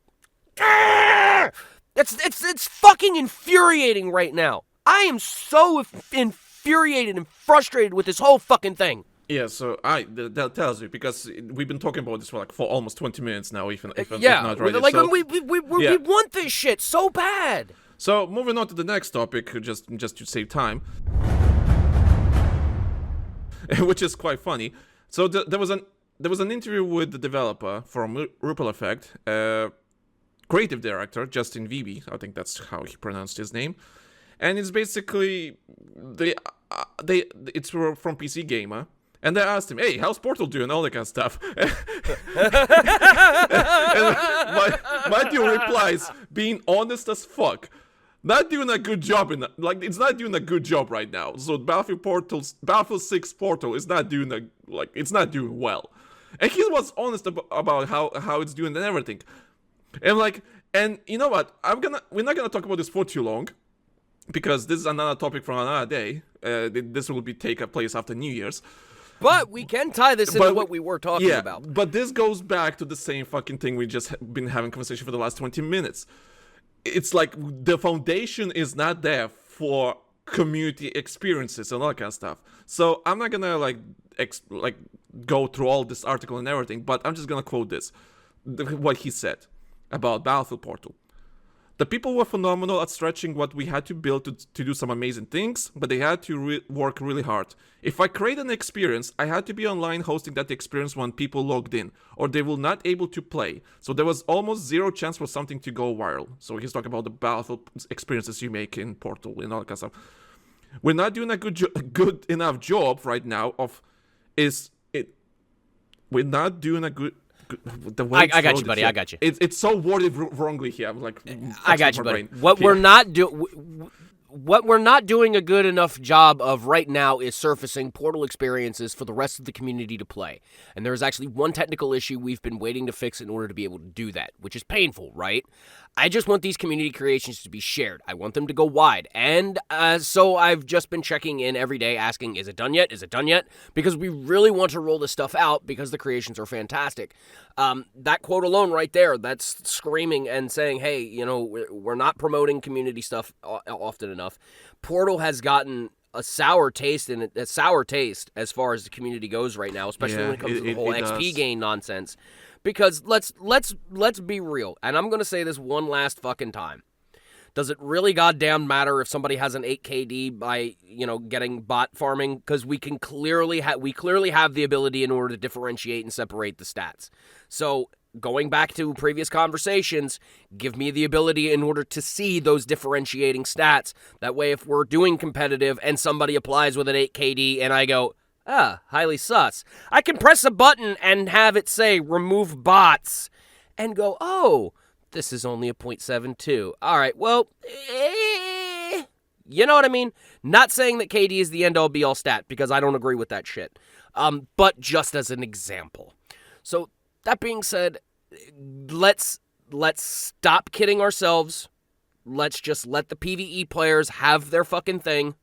It's fucking infuriating right now. I am so infuriated and frustrated with this whole fucking thing. Yeah, so that tells you, because we've been talking about this for almost 20 minutes now, if not right. We want this shit so bad. So moving on to the next topic, just to save time, which is quite funny. So there was an interview with the developer from Ripple Effect, creative director Justin Vibi, I think that's how he pronounced his name, and it's basically it's from PC Gamer, and they asked him, "Hey, how's Portal doing?" All that kind of stuff. and my dude replies, being honest as fuck, not doing a good job it's not doing a good job right now. So Battlefield 6 Portal is not doing it's not doing well, and he was honest about how it's doing and everything. And you know what? We're not gonna talk about this for too long, because this is another topic for another day. This will take place after New Year's. But we can tie this into what we were talking about. But this goes back to the same fucking thing we just been having conversation for the last 20 minutes. It's like the foundation is not there for community experiences and all that kind of stuff. So I'm not gonna go through all this article and everything, but I'm just gonna quote what he said about Battlefield Portal. The people were phenomenal at stretching what we had to build to do some amazing things, but they had to work really hard. If I create an experience, I had to be online hosting that experience when people logged in, or they will not able to play. So there was almost zero chance for something to go viral. So he's talking about the Battlefield experiences you make in Portal and all that kind of stuff. We're not doing a good enough job right now we're not doing a good... The way I got you, buddy. I got you. It's so worded wrongly here. I'm like, I got you, buddy. What we're not doing a good enough job of right now is surfacing Portal experiences for the rest of the community to play. And there is actually one technical issue we've been waiting to fix in order to be able to do that, which is painful, right? I just want these community creations to be shared. I want them to go wide. And so I've just been checking in every day asking, is it done yet? Is it done yet? Because we really want to roll this stuff out because the creations are fantastic. That quote alone right there, that's screaming and saying, hey, you know, we're not promoting community stuff often enough. Portal has gotten a sour taste as far as the community goes right now, especially when it comes to the whole XP gain nonsense. Because let's be real, and I'm gonna say this one last fucking time. Does it really goddamn matter if somebody has an 8KD by, you know, getting bot farming? Because we clearly have the ability in order to differentiate and separate the stats. So going back to previous conversations, give me the ability in order to see those differentiating stats. That way, if we're doing competitive and somebody applies with an 8KD and I go, highly sus, I can press a button and have it say remove bots and go, oh, this is only a 0.72. All right, well, you know what I mean? Not saying that KD is the end-all be-all stat because I don't agree with that shit. But just as an example. So that being said, let's stop kidding ourselves. Let's just let the PvE players have their fucking thing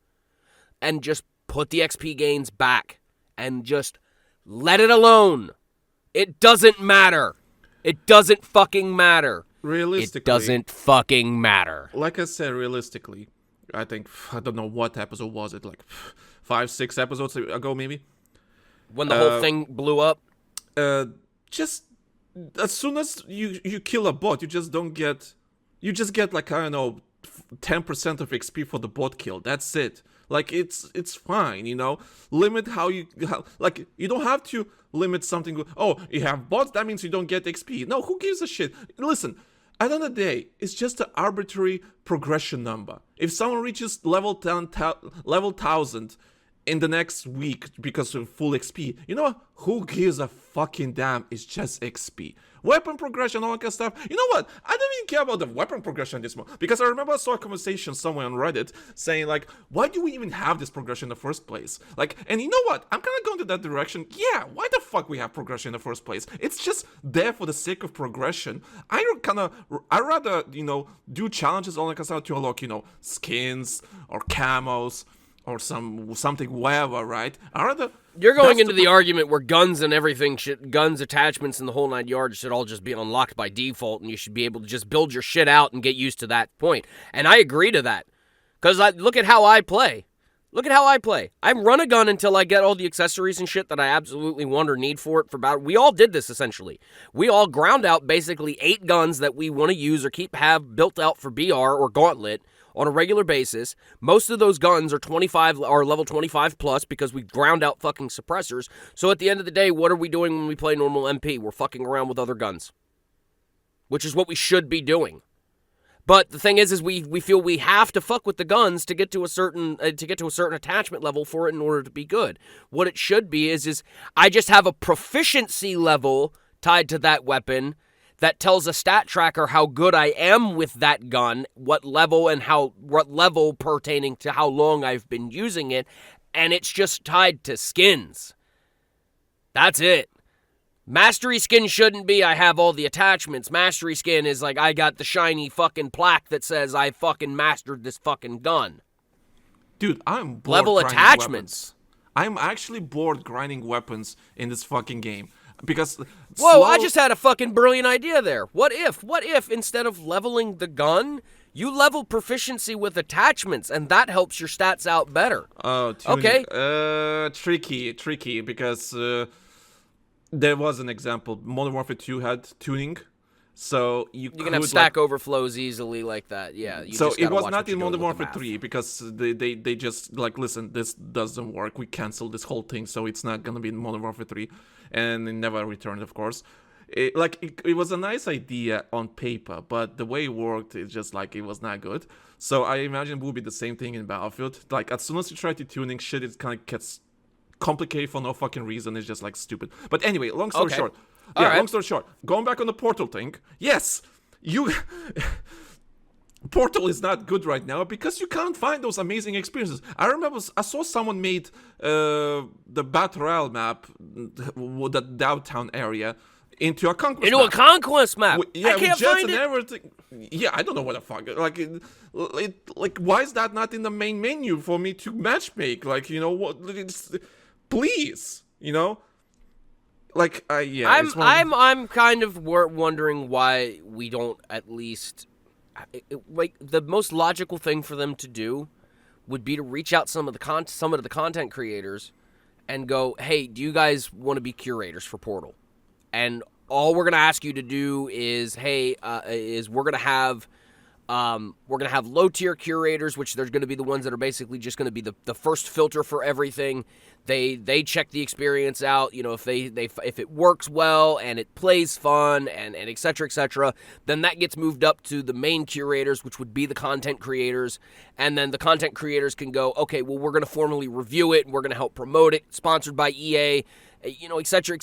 and just put the XP gains back and just let it alone. It doesn't matter. It doesn't fucking matter. Realistically, it doesn't fucking matter. Like I said, realistically, I don't know what episode was it, like 5-6 episodes ago maybe? When the whole thing blew up? Just as soon as you kill a bot, you just get like, I don't know, 10% of XP for the bot kill. That's it. Like, it's fine, you know? Limit you don't have to limit something. Oh, you have bots, that means you don't get XP. No, who gives a shit? Listen, at the end of the day, it's just an arbitrary progression number. If someone reaches level 1000 in the next week because of full XP, you know what? Who gives a fucking damn? It's just XP. Weapon progression, all that kind of stuff. You know what? I don't even care about the weapon progression this month. Because I remember I saw a conversation somewhere on Reddit saying, like, why do we even have this progression in the first place? Like, and you know what? I'm kind of going to that direction. Yeah, why the fuck we have progression in the first place? It's just there for the sake of progression. I rather, you know, do challenges, all that kind of stuff to unlock, you know, skins or camos or something, whatever, right? You're going into the argument where guns and everything, guns, attachments, and the whole 9 yards should all just be unlocked by default, and you should be able to just build your shit out and get used to that point. And I agree to that. Because look at how I play. I run a gun until I get all the accessories and shit that I absolutely want or need for it for battle. We all did this, essentially. We all ground out basically 8 guns that we want to use or have built out for BR or Gauntlet on a regular basis. Most of those guns are level 25 plus because we ground out fucking suppressors. So at the end of the day, what are we doing when we play normal MP? We're fucking around with other guns, which is what we should be doing. But the thing is we feel we have to fuck with the guns to get to a certain attachment level for it in order to be good. What it should be is I just have a proficiency level tied to that weapon that tells a stat tracker how good I am with that gun, what level pertaining to how long I've been using it, and it's just tied to skins. That's it. Mastery skin shouldn't be I have all the attachments. Mastery skin is like I got the shiny fucking plaque that says I fucking mastered this fucking gun. Dude, I'm bored level grinding attachments. Weapons. I'm actually bored grinding weapons in this fucking game. Because I just had a fucking brilliant idea there. What if instead of leveling the gun, You level proficiency with attachments, and that helps your stats out better. Oh, tuning. Okay. Tricky, because there was an example. Modern Warfare 2 had tuning, so you can have stack overflows easily like that. Yeah. You so just it gotta was watch not what you're in doing Modern with the Warfare math. 3 because they just like, listen, this doesn't work. We canceled this whole thing, so it's not gonna be in Modern Warfare 3, and it never returned, of course. It was a nice idea on paper, but the way it worked, it's just like it was not good. So I imagine it will be the same thing in Battlefield. Like, as soon as you try to tuning shit, it kind of gets complicated for no fucking reason. It's just like stupid. But anyway, long story Okay. short. All right. Long story short. Going back on the Portal thing. Yes, you. Portal is not good right now because you can't find those amazing experiences. I remember I saw someone made the Battle Royale map, the downtown area, into a conquest Into map. a conquest map. Yeah, I can't with jets find and it. everything. Yeah, I don't know what the fuck. Like, why is that not in the main menu for me to matchmake? Like, you know what? Please, you know. Like, yeah. I'm kind of wondering why we don't at least, like, the most logical thing for them to do would be to reach out some of the content creators and go, hey, do you guys want to be curators for Portal? And all we're gonna ask you to do is, we're gonna have low tier curators, which there's gonna be the ones that are basically just gonna be the first filter for everything. They check the experience out, you know, if it works well and it plays fun and et cetera, then that gets moved up to the main curators, which would be the content creators, and then the content creators can go, okay, well, we're gonna formally review it and we're gonna help promote it, sponsored by EA, you know, et cetera.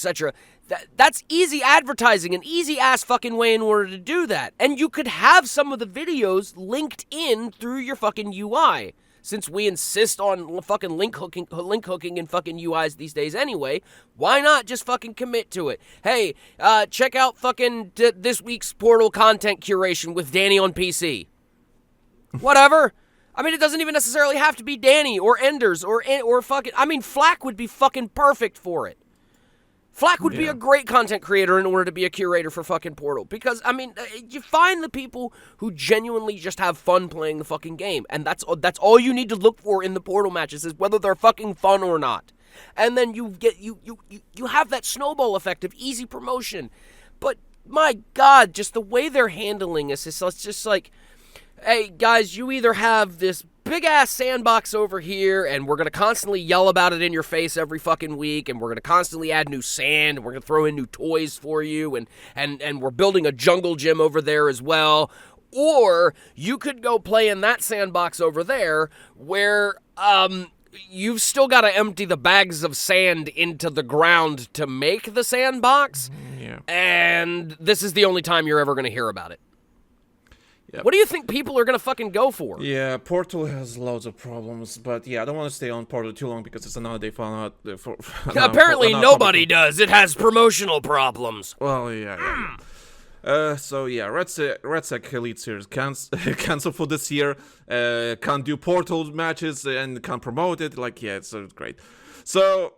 That's easy advertising, an easy-ass fucking way in order to do that. And you could have some of the videos linked in through your fucking UI. Since we insist on fucking link hooking in fucking UIs these days anyway, why not just fucking commit to it? Hey, check out fucking this week's Portal content curation with Danny on PC. Whatever. I mean, it doesn't even necessarily have to be Danny or Enders or fucking... I mean, Flack would be fucking perfect for it. Flack would be a great content creator in order to be a curator for fucking Portal. Because, I mean, you find the people who genuinely just have fun playing the fucking game. And that's all you need to look for in the Portal matches, is whether they're fucking fun or not. And then you have that snowball effect of easy promotion. But, my God, just the way they're handling this is just like, hey, guys, you either have this big-ass sandbox over here, and we're going to constantly yell about it in your face every fucking week, and we're going to constantly add new sand, and we're going to throw in new toys for you, and we're building a jungle gym over there as well. Or you could go play in that sandbox over there where you've still got to empty the bags of sand into the ground to make the sandbox, and this is the only time you're ever going to hear about it. Yep. What do you think people are going to fucking go for? Yeah, Portal has loads of problems, but yeah, I don't want to stay on Portal too long because it's another day for Apparently nobody does. It has promotional problems. Well, yeah. So yeah, RedSec Elite Series cancel for this year. Can't do Portal matches and can't promote it. Like, yeah, it's great. So,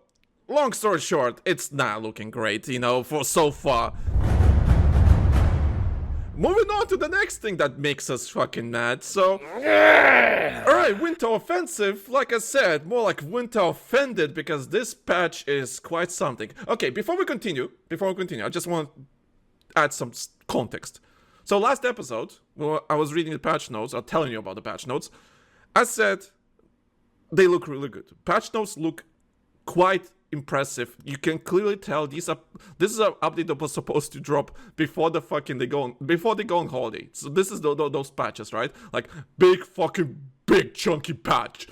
long story short, it's not looking great, you know, for so far. Moving on to the next thing that makes us fucking mad, so... Alright, Winter Offensive, like I said, more like Winter Offended, because this patch is quite something. Okay, before we continue, I just want to add some context. So last episode, when I was reading the patch notes, or telling you about the patch notes, I said they look really good. Patch notes look quite impressive. You can clearly tell this is an update that was supposed to drop before they go on holiday. So this is those patches, right? Like big chunky patch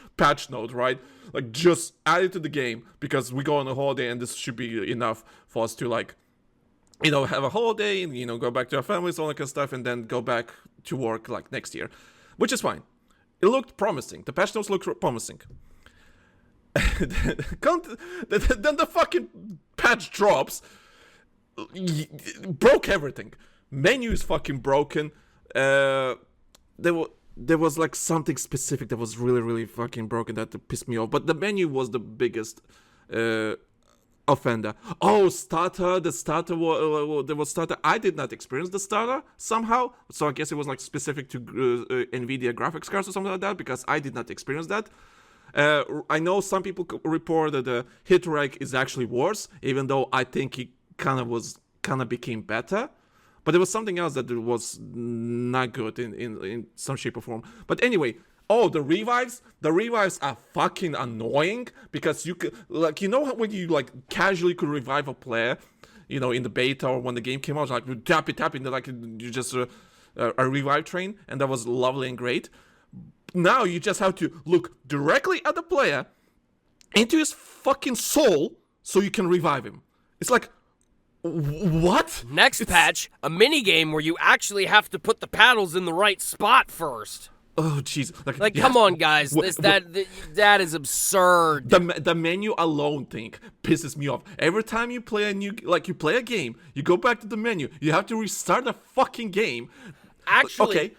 note, right? Like just add it to the game because we go on a holiday and this should be enough for us to, like, you know, have a holiday and, you know, go back to our families, all that kind of stuff, and then go back to work like next year, which is fine. It looked promising. The patch notes looked promising. Then the fucking patch drops, broke everything. Menu is fucking broken. There was like something specific that was really, really fucking broken that pissed me off. But the menu was the biggest offender. Oh, stutter. The stutter. There was stutter. I did not experience the stutter somehow. So I guess it was like specific to NVIDIA graphics cards or something like that, because I did not experience that. I know some people report that the hit rate is actually worse, even though I think it kind of became better. But there was something else that was not good in some shape or form. But anyway, the revives are fucking annoying, because you could, like, when you like casually could revive a player, in the beta or when the game came out, like you tap it, like you just a revive train, and that was lovely and great. Now you just have to look directly at the player, into his fucking soul, so you can revive him. It's like, what? Next patch, a mini game where you actually have to put the paddles in the right spot first. Oh jeez! Like, come on, guys! That is absurd. The menu alone thing pisses me off. Every time you play you play a game, you go back to the menu. You have to restart the fucking game. Actually,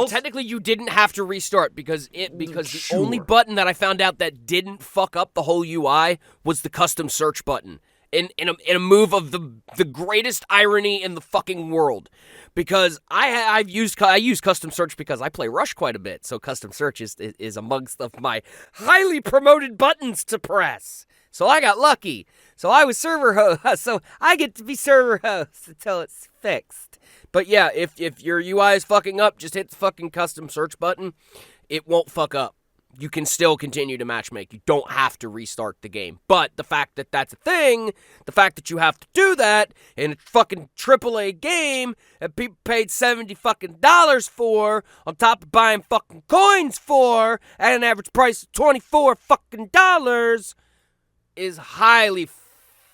technically, you didn't have to restart because the only button that I found out that didn't fuck up the whole UI was the custom search button. In a move of the greatest irony in the fucking world, because I use custom search because I play Rush quite a bit, so custom search is amongst of my highly promoted buttons to press. So I got lucky. So I was server host, so I get to be server host until it's fixed. But yeah, if your UI is fucking up, just hit the fucking custom search button. It won't fuck up. You can still continue to matchmake. You don't have to restart the game. But the fact that that's a thing, the fact that you have to do that in a fucking AAA game that people paid $70 fucking for, on top of buying fucking coins for, at an average price of $24 fucking dollars, is highly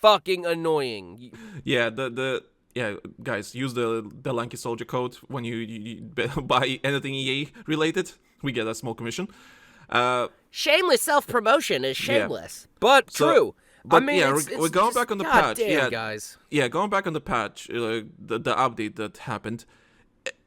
fucking annoying. Yeah, yeah, guys, use the Lanky Soldier code when you buy anything EA related. We get a small commission. Shameless self-promotion is shameless, yeah. but true. But I mean, yeah, we're going back on the patch. Damn, guys. Yeah, going back on the patch, the update that happened,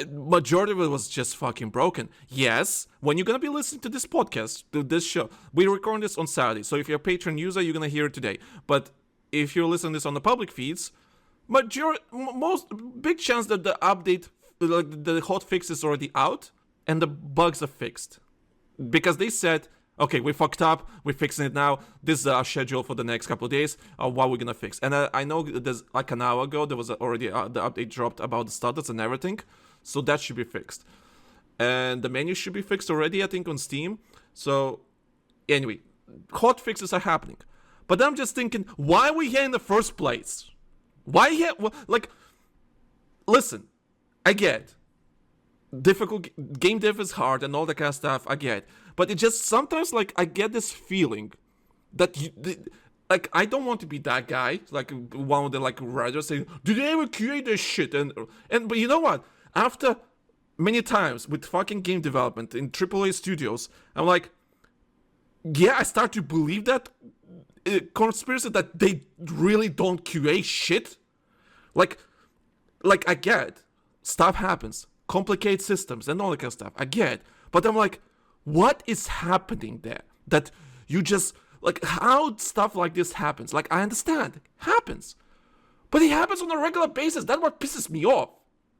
majority of it was just fucking broken. Yes, when you're gonna be listening to this podcast, to this show, we record this on Saturday, so if you're a Patreon user, you're gonna hear it today. But if you're listening to this on the public feeds, most big chance that the update, like the hot fix is already out and the bugs are fixed. Because they said, okay, we fucked up, we're fixing it now, this is our schedule for the next couple of days, what we're gonna fix. And I know there's like an hour ago, there was already the update dropped about the status and everything, so that should be fixed. And the menu should be fixed already, I think, on Steam. So, anyway, hot fixes are happening. But I'm just thinking, why are we here in the first place? Why here? Like, listen, I get difficult game dev is hard and all that kind of stuff. I get, but it just sometimes, like, I get this feeling that like, I don't want to be that guy, like one of the like writers saying, "Did they ever create this shit?" And but you know what? After many times with fucking game development in AAA studios, I'm like, yeah, I start to believe that conspiracy that they really don't QA shit. Like I get stuff happens. Complicate systems and all that kind of stuff. I get, but I'm like, what is happening there? That you just, like, how stuff like this happens? Like, I understand, it happens, but it happens on a regular basis. That's what pisses me off.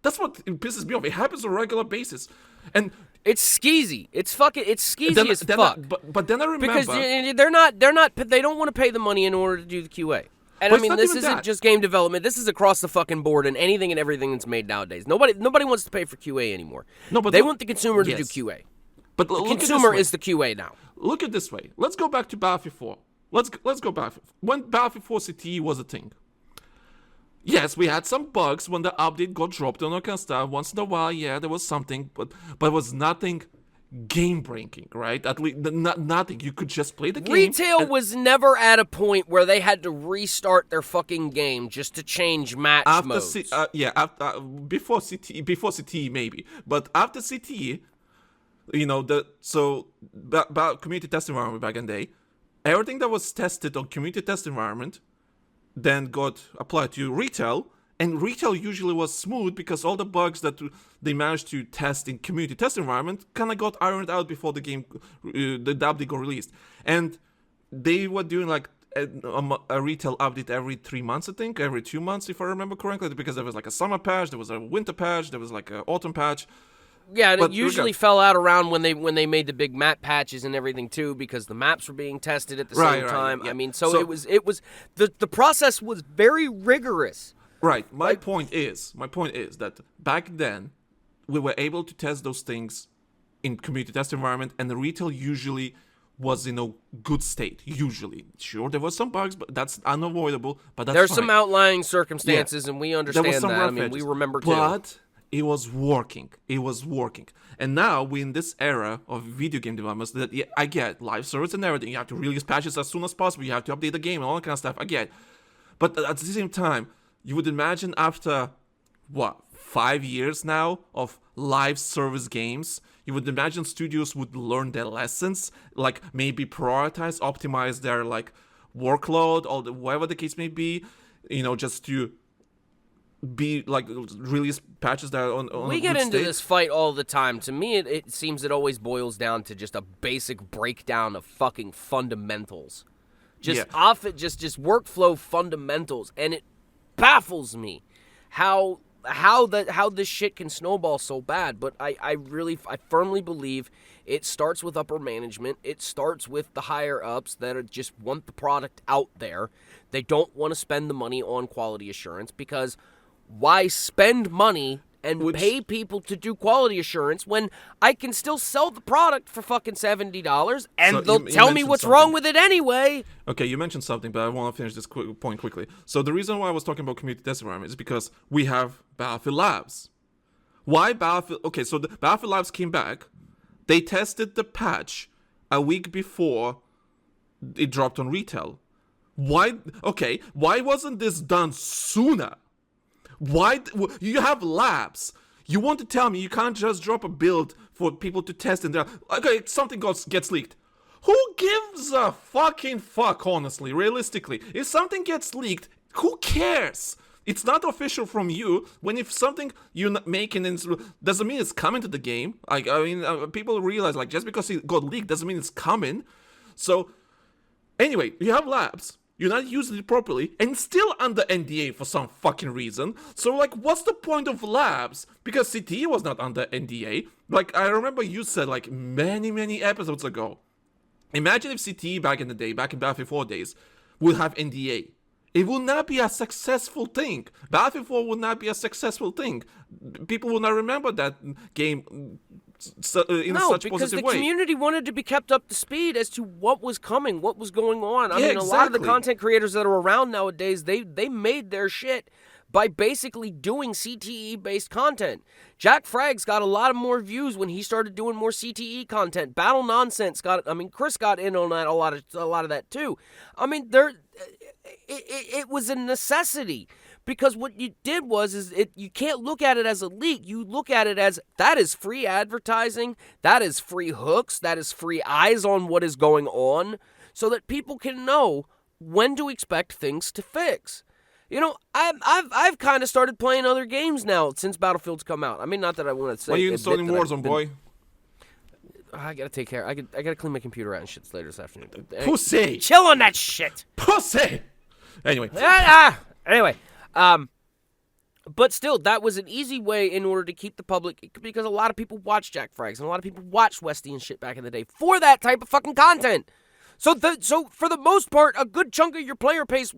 That's what pisses me off. It happens on a regular basis, and it's skeezy. It's skeezy as fuck. But then I remember, because they don't want to pay the money in order to do the QA. And but I mean, this isn't just game development. This is across the fucking board and anything and everything that's made nowadays. Nobody wants to pay for QA anymore. No, but they want the consumer to do QA. But the consumer is the QA now. Look at this way. Let's go back to Battlefield 4. Let's go back when Battlefield 4 CTE was a thing. Yes, we had some bugs when the update got dropped and all kind of stuff. Once in a while, yeah, there was something, but it was nothing game-breaking, right? At least nothing. You could just play the game. Retail was never at a point where they had to restart their fucking game just to change match modes. Before CTE maybe, but after CTE, about community test environment back in the day, everything that was tested on community test environment then got applied to retail. And retail usually was smooth because all the bugs that they managed to test in community test environment kind of got ironed out before the game, the update got released. And they were doing like a retail update every 3 months, I think, every 2 months, if I remember correctly, because there was like a summer patch, there was a winter patch, there was like an autumn patch. Yeah, and But it usually fell out around when they made the big map patches and everything too, because the maps were being tested at the same time. Yeah. I mean, so it was the process was very rigorous. Right. My point is that back then we were able to test those things in community test environment, and the retail usually was in a good state. Usually, sure, there were some bugs, but that's unavoidable. But that's There's fine. some outlying circumstances, and we understand There was some that. I rough mean, we edges, remember too. But it was working. It was working. And now we're in this era of video game developments that, yeah, I get live service and everything. You have to release patches as soon as possible. You have to update the game and all that kind of stuff. I get. But at the same time, you would imagine after, 5 years now of live service games, you would imagine studios would learn their lessons, like maybe prioritize, optimize their like workload or whatever the case may be, just to be like release patches that are on We a get good into state. this fight all the time. To me, it seems it always boils down to just a basic breakdown of fucking fundamentals. Just just workflow fundamentals, and it baffles me how this shit can snowball so bad. But I firmly believe it starts with upper management. It starts with the higher ups that just want the product out there. They don't want to spend the money on quality assurance, because why spend money and pay people to do quality assurance when I can still sell the product for fucking $70 and So they'll you tell me mentioned what's wrong something. with it anyway? Okay, you mentioned something, but I want to finish this point quickly. So the reason why I was talking about community test environment is because we have Battlefield Labs. Why Battlefield? Okay, so the Battlefield Labs came back. They tested the patch a week before it dropped on retail. Why? Okay, why wasn't this done sooner? Why? You have labs. You want to tell me you can't just drop a build for people to test and they're okay, something gets leaked. Who gives a fucking fuck, honestly, realistically? If something gets leaked, who cares? It's not official from you. When if something you're making doesn't mean it's coming to the game. Like, I mean, people realize, like, just because it got leaked doesn't mean it's coming. So, anyway, you have labs. You're not using it properly, and still under NDA for some fucking reason. So, like, what's the point of labs? Because CTE was not under NDA. Like, I remember you said, like, many episodes ago. Imagine if CTE back in the day, back in Battlefield 4 days, would have NDA. It would not be a successful thing. Battlefield 4 would not be a successful thing. People will not remember that game in such because positive the way. community wanted to be kept up to speed as to what was coming, what was going on. I mean, a lot of the exactly. content creators that are around nowadays, they made their shit by basically doing CTE-based content. Jack Frags got a lot of more views when he started doing more CTE content. Battle Nonsense Chris got in on that a lot of that too. I mean, it was a necessity. Because what you did was you can't look at it as a leak. You look at it as that is free advertising, that is free hooks, that is free eyes on what is going on, so that people can know when to expect things to fix. I've kind of started playing other games now since Battlefield's come out. I mean, not that I want to say. Why are you installing Warzone, boy? I gotta take care. I gotta clean my computer out and shit later this afternoon. Pussy! Chill on that shit. Pussy! Anyway. Anyway. But still, that was an easy way in order to keep the public, because a lot of people watched Jack Frags and a lot of people watched Westy and shit back in the day for that type of fucking content. So for the most part, a good chunk of your player base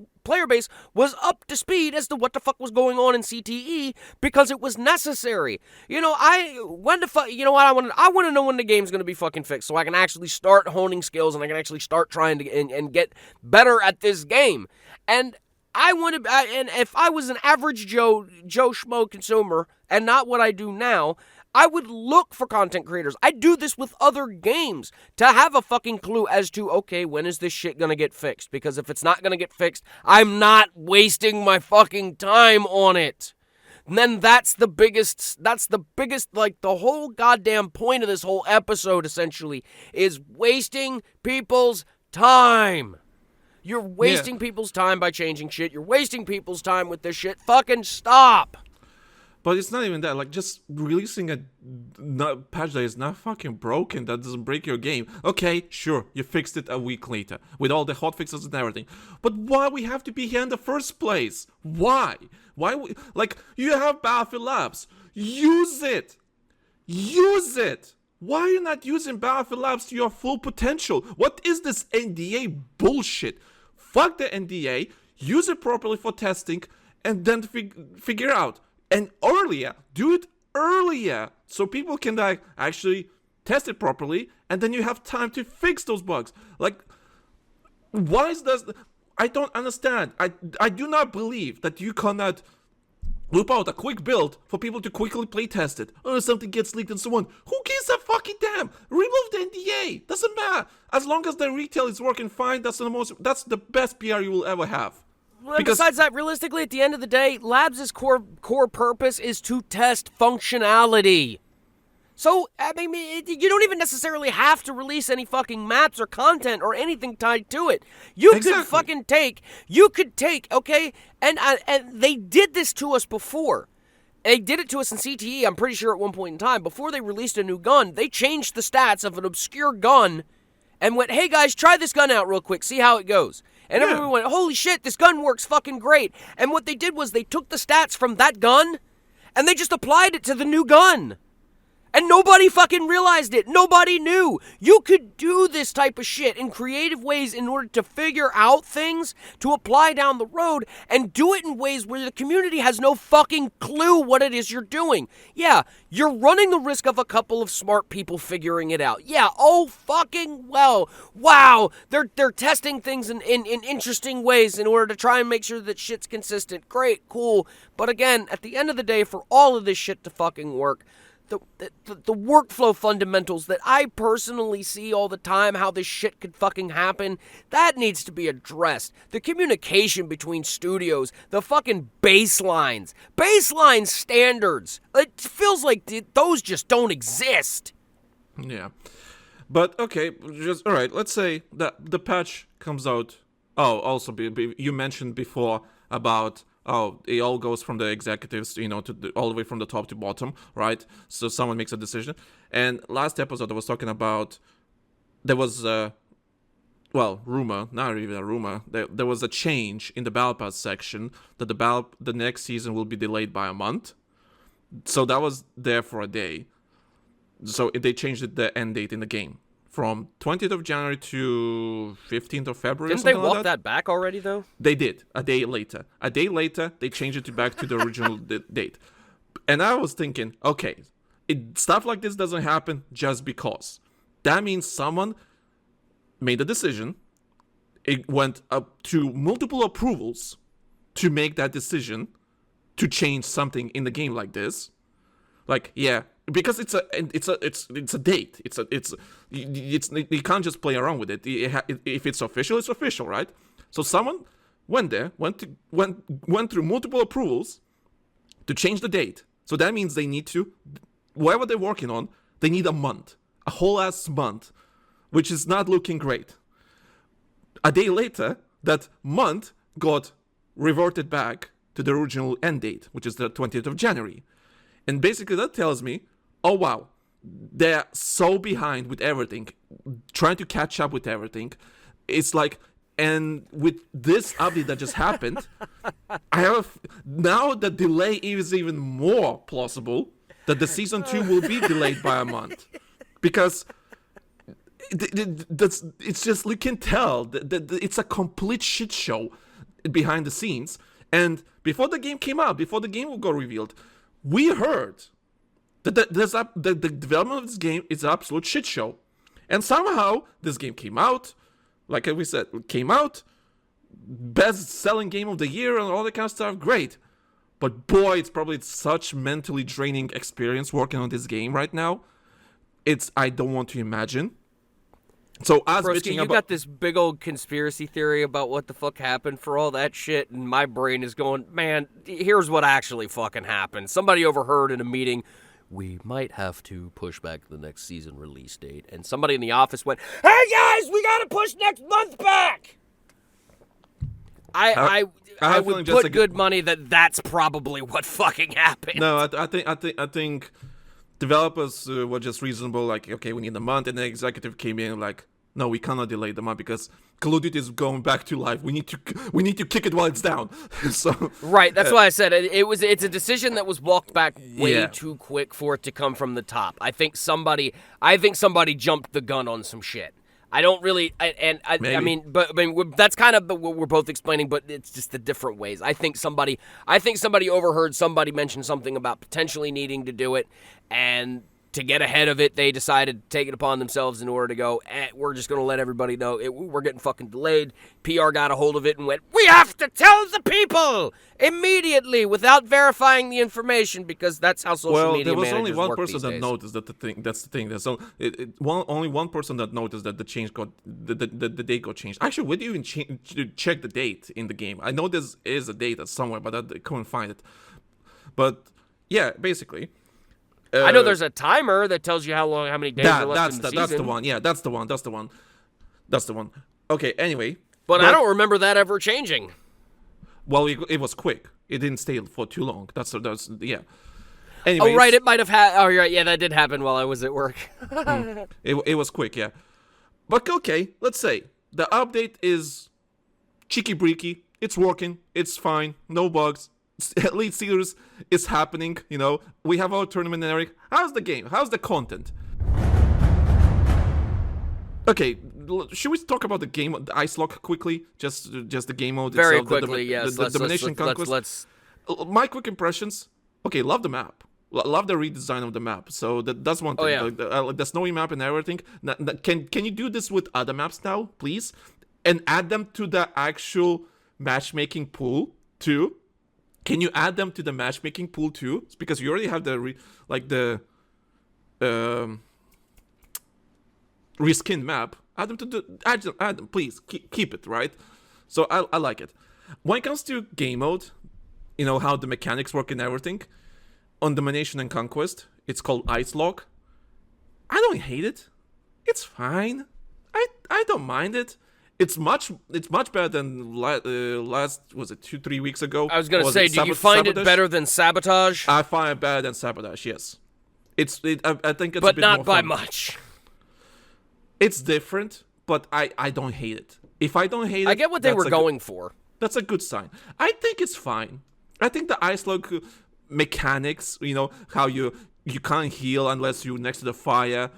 was up to speed as to what the fuck was going on in CTE, because it was necessary. I want to know when the game's going to be fucking fixed, so I can actually start honing skills and I can actually start trying to and get better at this game. And and if I was an average Joe Schmo consumer and not what I do now, I would look for content creators. I do this with other games to have a fucking clue as to, okay, when is this shit gonna get fixed? Because if it's not gonna get fixed, I'm not wasting my fucking time on it. And then that's the biggest, like, the whole goddamn point of this whole episode, essentially, is wasting people's time. You're wasting people's time by changing shit. You're wasting people's time with this shit. Fucking stop. But it's not even that. Like, just releasing a patch that is not fucking broken, that doesn't break your game. Okay, sure, you fixed it a week later with all the hotfixes and everything. But why we have to be here in the first place? Why? Like, you have Battlefield Labs. Use it. Use it. Why are you not using Battlefield Labs to your full potential? What is this NDA bullshit? Fuck the NDA. Use it properly for testing and then figure out. And earlier, do it earlier so people can like actually test it properly, and then you have time to fix those bugs. Like, why is this? I don't understand. I do not believe that you cannot whip out a quick build for people to quickly play test it. Oh, something gets leaked and so on. Who gives a fucking damn? Remove the NDA. Doesn't matter. As long as the retail is working fine, that's the best PR you will ever have. Well, besides that, realistically, at the end of the day, Labs' core purpose is to test functionality. So, I mean, you don't even necessarily have to release any fucking maps or content or anything tied to it. You could take, okay, and they did this to us before. They did it to us in CTE, I'm pretty sure, at one point in time. Before they released a new gun, they changed the stats of an obscure gun and went, hey guys, try this gun out real quick, see how it goes. And everyone went, holy shit, this gun works fucking great. And what they did was they took the stats from that gun and they just applied it to the new gun. And nobody fucking realized it. Nobody knew. You could do this type of shit in creative ways in order to figure out things to apply down the road and do it in ways where the community has no fucking clue what it is you're doing. Yeah, you're running the risk of a couple of smart people figuring it out. Yeah, oh fucking well. Wow, they're testing things in interesting ways in order to try and make sure that shit's consistent. Great, cool. But again, at the end of the day, for all of this shit to fucking work, the workflow fundamentals that I personally see all the time, how this shit could fucking happen, that needs to be addressed. The communication between studios, the fucking baseline standards. It feels like those just don't exist. Yeah. But, okay, just, alright, let's say that the patch comes out. Oh, also, you mentioned before about... Oh, it all goes from the executives, to all the way from the top to bottom, right? So someone makes a decision. And last episode, I was talking about there was rumor, not even a rumor. There was a change in the Battle Pass section that the next season will be delayed by a month. So that was there for a day. So they changed the end date in the game from 20th of January to 15th of February. Didn't they walk that back already, though? They did, a day later. A day later, they changed it back to the original date. And I was thinking, okay, stuff like this doesn't happen just because. That means someone made a decision. It went up to multiple approvals to make that decision to change something in the game like this. Like, yeah. Because it's a date. You can't just play around with it. If it's official, right? So someone went through multiple approvals to change the date. So that means they need to, whatever they're working on, they need a month, a whole ass month, which is not looking great. A day later, that month got reverted back to the original end date, which is the 20th of January. And basically that tells me, oh wow, they're so behind with everything, trying to catch up with everything. It's like, and with this update that just happened, now the delay is even more plausible that the season 2 will be delayed by a month. Because it's just, you can tell that it's a complete shit show behind the scenes. And before the game came out, before the game got revealed, we heard that the development of this game is an absolute shit show. And somehow, this game came out, like we said, best-selling game of the year and all that kind of stuff, great. But boy, it's probably such mentally draining experience working on this game right now. I don't want to imagine. So as Broski, you got this big old conspiracy theory about what the fuck happened for all that shit, and my brain is going, man, here's what actually fucking happened. Somebody overheard in a meeting, we might have to push back the next season release date. And somebody in the office went, hey guys, we gotta push next month back! I have a would feeling just put like- good money that that's probably what fucking happened. No, I think developers were just reasonable. Like, okay, we need a month, and the executive came in like, no, we cannot delay the month because Call of Duty is going back to life. We need to kick it while it's down. So Right, that's why I said it's a decision that was walked back way Yeah. too quick for it to come from the top. I think somebody jumped the gun on some shit. I don't really, I Maybe. mean, that's kind of what we're both explaining, but it's just the different ways. I think somebody overheard somebody mention something about potentially needing to do it, and to get ahead of it, they decided to take it upon themselves in order to go, we're just going to let everybody know we're getting fucking delayed. PR got a hold of it and went, we have to tell the people immediately without verifying the information, because that's how social media there was only managers one work person these that days. noticed that that's the thing. Only one person that noticed that the change got the date got changed. Actually, where do you even check the date in the game? I know there is a date somewhere, but I couldn't find it. But yeah, basically. I know there's a timer that tells you how many days are left in the season. That's the one. Yeah, that's the one. Okay. Anyway, But I don't remember that ever changing. Well, it was quick. It didn't stay for too long. That's yeah. Anyways, Oh, right, it might have had... Oh, right, yeah, that did happen while I was at work. It was quick, yeah. But okay, let's say the update is cheeky breaky. It's working. It's fine. No bugs. Elite Series is happening. You know, we have our tournament and everything. How's the game? How's the content? Okay, should we talk about the game, the Ice Lock quickly? Just the game mode Very itself. quickly, yes. The Domination Conquest. Let's... My quick impressions. Okay, love the map. Love the redesign of the map. So that's one thing. Oh, yeah. The snowy map and everything. Can you do this with other maps now, please? And add them to the actual matchmaking pool too? Can you add them to the matchmaking pool too? It's because you already have the reskinned map. Add them, please. Keep it, right? So I like it. When it comes to game mode, you know how the mechanics work and everything. On Domination and Conquest, it's called Ice Lock. I don't hate it. It's fine. I don't mind it. It's much better than last, was it 2-3 weeks ago? I was going to say, do you find it better than Sabotage? I find it better than Sabotage, yes. I think it's but a bit not more by fun. much. It's different, but I don't hate it. If I don't hate it, I get what they were going for. That's a good sign. I think it's fine. I think the Ice Lock mechanics, you know, how you can't heal unless you're next to the fire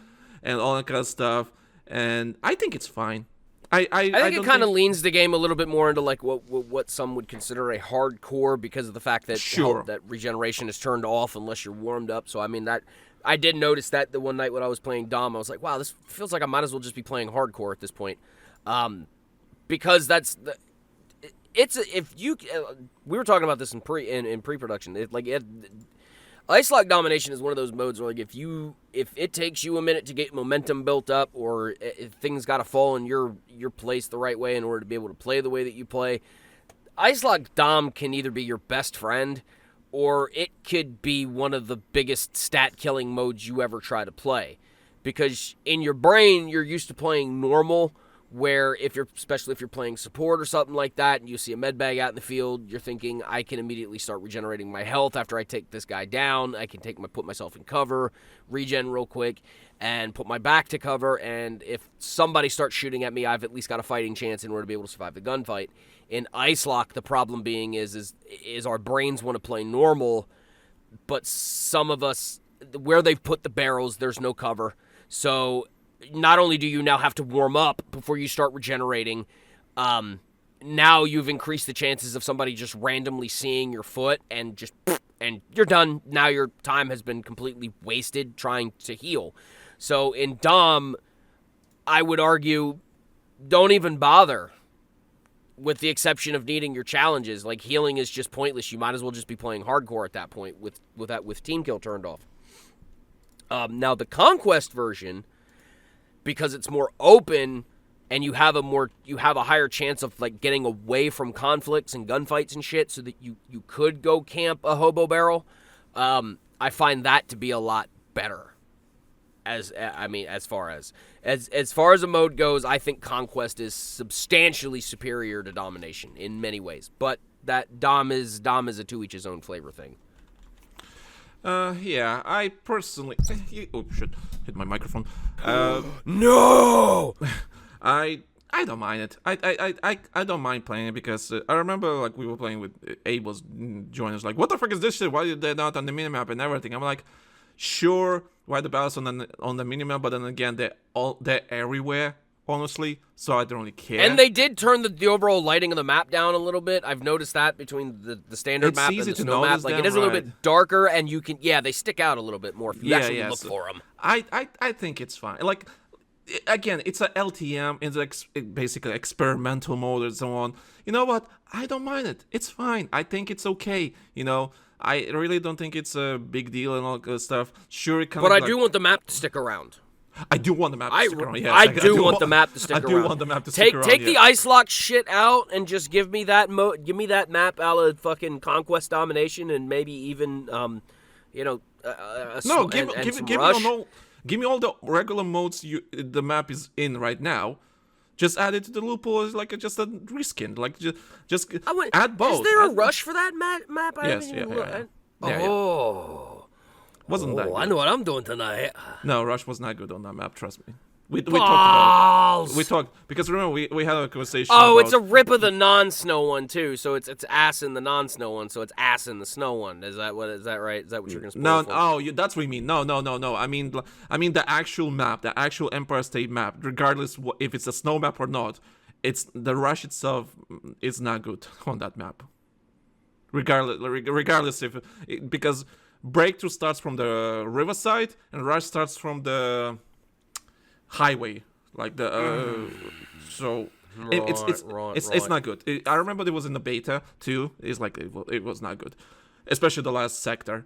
and all that kind of stuff, and I think it's fine. I think it kind of leans the game a little bit more into like what some would consider a hardcore, because of the fact that that regeneration is turned off unless you're warmed up. So I mean, that I did notice that the one night when I was playing Dom, I was like, wow, this feels like I might as well just be playing hardcore at this point, because that's we were talking about this in pre-production. Ice Lock Domination is one of those modes where, like, if it takes you a minute to get momentum built up, or if things got to fall in your place the right way in order to be able to play the way that you play, Ice Lock Dom can either be your best friend, or it could be one of the biggest stat-killing modes you ever try to play. Because in your brain, you're used to playing normal, where especially if you're playing support or something like that, and you see a med bag out in the field, you're thinking, I can immediately start regenerating my health after I take this guy down. I can put myself in cover, regen real quick, and put my back to cover, and if somebody starts shooting at me, I've at least got a fighting chance in order to be able to survive the gunfight. In Ice Lock, the problem being is our brains want to play normal, but some of us, where they've put the barrels, there's no cover. So not only do you now have to warm up before you start regenerating, now you've increased the chances of somebody just randomly seeing your foot and you're done. Now your time has been completely wasted trying to heal. So in Dom, I would argue, don't even bother, with the exception of needing your challenges. Like, healing is just pointless. You might as well just be playing hardcore at that point with team kill turned off. Now the Conquest version, because it's more open and you have a higher chance of, like, getting away from conflicts and gunfights and shit, so that you could go camp a hobo barrel, I find that to be a lot better. As far as a mode goes, I think Conquest is substantially superior to Domination in many ways. But that Dom is a to each his own flavor thing. Yeah, I personally. Oh shit! Hit my microphone. No. I don't mind it. I don't mind playing it because I remember like we were playing with Abe was joining us like, what the fuck is this shit? Why are they not on the minimap and everything? I'm like, sure, why the battles on the minimap, but then again they're everywhere, honestly. So I don't really care. And they did turn the overall lighting of the map down a little bit. I've noticed that between the standard map and the snow map. Like it is a little bit darker, and you can they stick out a little bit more if you actually look for them. I think it's fine. Like. Again, it's a LTM, it's basically experimental mode and so on. You know what? I don't mind it. It's fine. I think it's okay. You know, I really don't think it's a big deal and all that stuff. Sure, it kind of. But I do want the map to stick around. I do want the map to stick around. Yes, I do want the map to stick around. I do want the map to stick around. Take the ice lock shit out and just give me that give me that map a la fucking Conquest Domination and maybe even Give me all the regular modes the map is in right now. Just add it to the loophole as like just a reskin. Like just add both. Is there a rush for that map? Yes, Oh. Wasn't that good? I know what I'm doing tonight. No, Rush was not good on that map, trust me. We talked about it. We talked because remember we had a conversation. Oh, it's a rip of the non-snow one too. So it's ass in the non-snow one. So it's ass in the snow one. Is that right? Is that what you're gonna? No. Oh, that's what you mean. No. I mean the actual map, the actual Empire State map. Regardless if it's a snow map or not, it's the Rush itself is not good on that map. Regardless because Breakthrough starts from the riverside and Rush starts from the highway, like the so it's not good. I remember it was in the beta too. It's like it was not good, especially the last sector.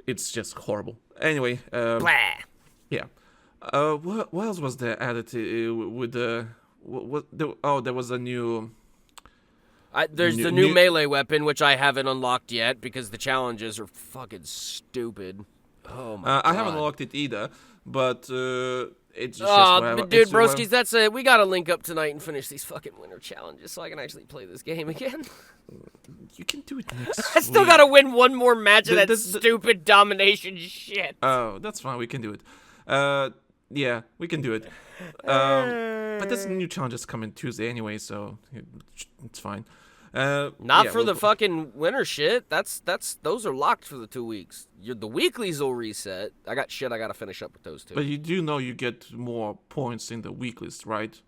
It's just horrible. Anyway, Blah. Yeah. What else was there added with the there was a new. There's the new melee weapon, which I haven't unlocked yet because the challenges are fucking stupid. Oh my god. I haven't unlocked it either, but it's just but dude, broskies, that's it. We gotta link up tonight and finish these fucking winter challenges so I can actually play this game again. You can do it next I still gotta win one more match of that stupid domination shit. Oh, that's fine. We can do it. Yeah, we can do it. But this new challenges coming Tuesday anyway, so it's fine. Not for the fucking winter shit. Those are locked for the 2 weeks. The weeklies will reset. I gotta finish up with those two. But you do know you get more points in the weeklies, right?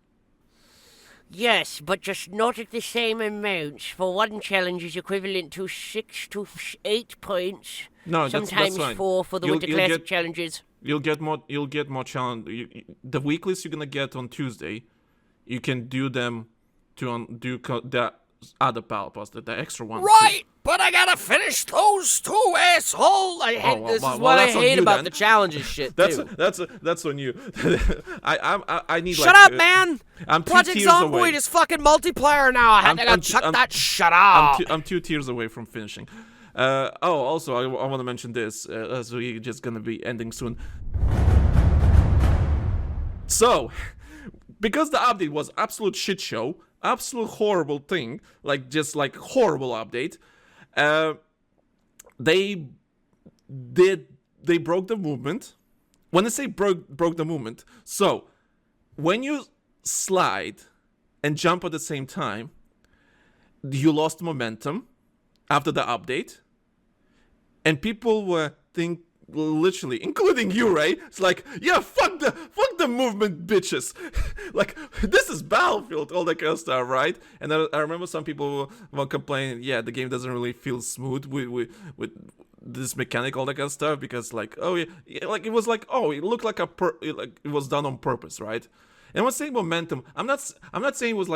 Yes, but just not at the same amounts. For one challenge is equivalent to 6 to 8 points. No, sometimes that's fine. 4 for the Winter Classic challenges. You'll get more challenge. The weeklies you're gonna get on Tuesday, you can do them to do the other battle pass, the extra one. Right, but I gotta finish those two, asshole. This is what I hate about the challenges shit. That's on you. I need. Shut up, man. I'm 2 Project tiers Zomboid away. is fucking multiplayer now. I gotta chuck that shut up. I'm 2 tiers away from finishing. Also, I want to mention this as we're just gonna be ending soon. So, because the update was absolute shit show, absolute horrible thing, just horrible update, they broke the movement. When I say broke the movement, so when you slide and jump at the same time, you lost momentum after the update. And people were literally, including you, Ray. It's like, yeah, fuck the movement, bitches. This is Battlefield, all that kind of stuff, right? And I remember some people were complaining, yeah, the game doesn't really feel smooth with this mechanic, all that kind of stuff, because it looked like it was done on purpose, right? And when saying momentum, I'm not saying it was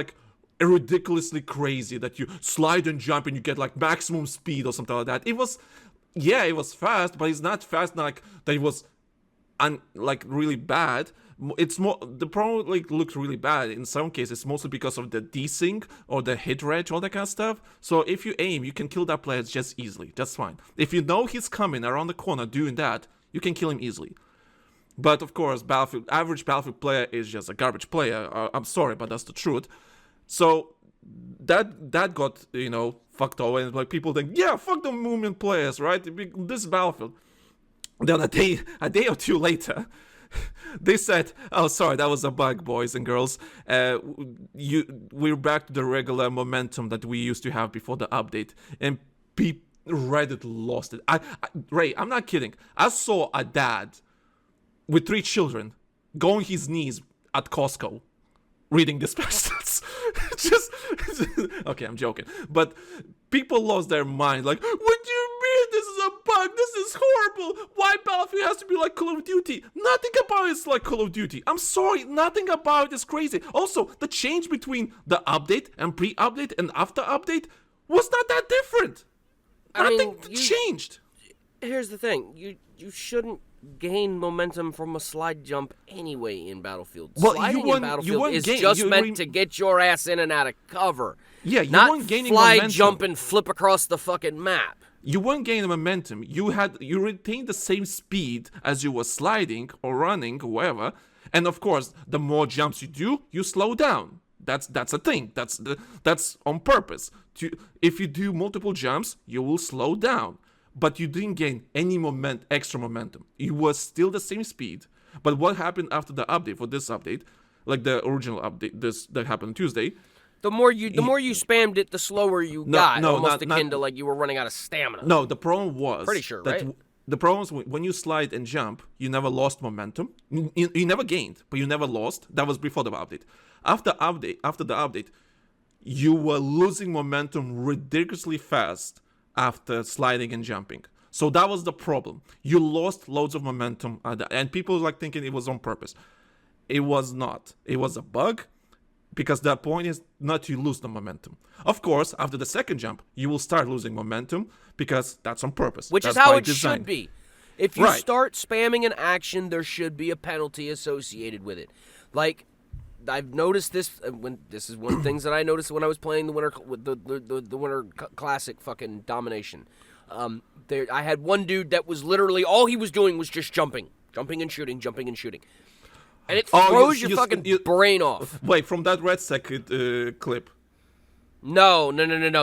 ridiculously crazy that you slide and jump and you get maximum speed or something like that. It was fast, but it's not fast that it was really bad. It's more the problem looked really bad in some cases, mostly because of the desync or the hit reg, all that kind of stuff. So if you aim, you can kill that player just easily. That's fine. If you know he's coming around the corner doing that, you can kill him easily. But of course, average Battlefield player is just a garbage player. I'm sorry, but that's the truth. So that got, fucked over, and like people think, yeah, fuck the movement players, right? This is Battlefield. Then a day or two later, they said, "Oh, sorry, that was a bug, boys and girls. We're back to the regular momentum that we used to have before the update." And Reddit lost it. Ray, I'm not kidding. I saw a dad with 3 children going his knees at Costco, reading this passage. Just okay, I'm joking, but people lost their mind. Like, what do you mean this is a bug? This is horrible. Why Battlefield has to be like Call of Duty? Nothing about it is like Call of Duty. I'm sorry, nothing about it is crazy. Also, the change between the update and pre-update and after update was not that different. Nothing changed. Here's the thing: you shouldn't gain momentum from a slide jump anyway in Battlefield. Well, Sliding in Battlefield is just meant to get your ass in and out of cover. Yeah, you not weren't gaining fly, momentum. jump, and flip across the fucking map. You weren't gaining momentum. You retained the same speed as you were sliding or running or whatever. And of course, the more jumps you do, you slow down. That's a thing. That's on purpose. If you do multiple jumps, you will slow down. But you didn't gain any extra momentum. You were still the same speed. But what happened after the update, for this update, like the original update, that happened Tuesday? The more you spammed it, the slower you got. Almost akin to like you were running out of stamina. No, the problem was pretty sure, that right? The problem was when you slide and jump, you never lost momentum. You never gained, but you never lost. That was before the update. After the update, you were losing momentum ridiculously fast after sliding and jumping. So that was the problem. You lost loads of momentum, and people were like thinking it was on purpose. It was not. It was a bug, because the point is not to lose the momentum. Of course, after the second jump, you will start losing momentum because that's on purpose. Which that's is how by it design. should be. If you start spamming an action, there should be a penalty associated with it. Like, I've noticed this this is one of the things that I noticed when I was playing the Winter Classic fucking domination. I had one dude that was literally all he was doing was just jumping and shooting, and it throws your fucking brain off. Wait, from that RedSec clip? No.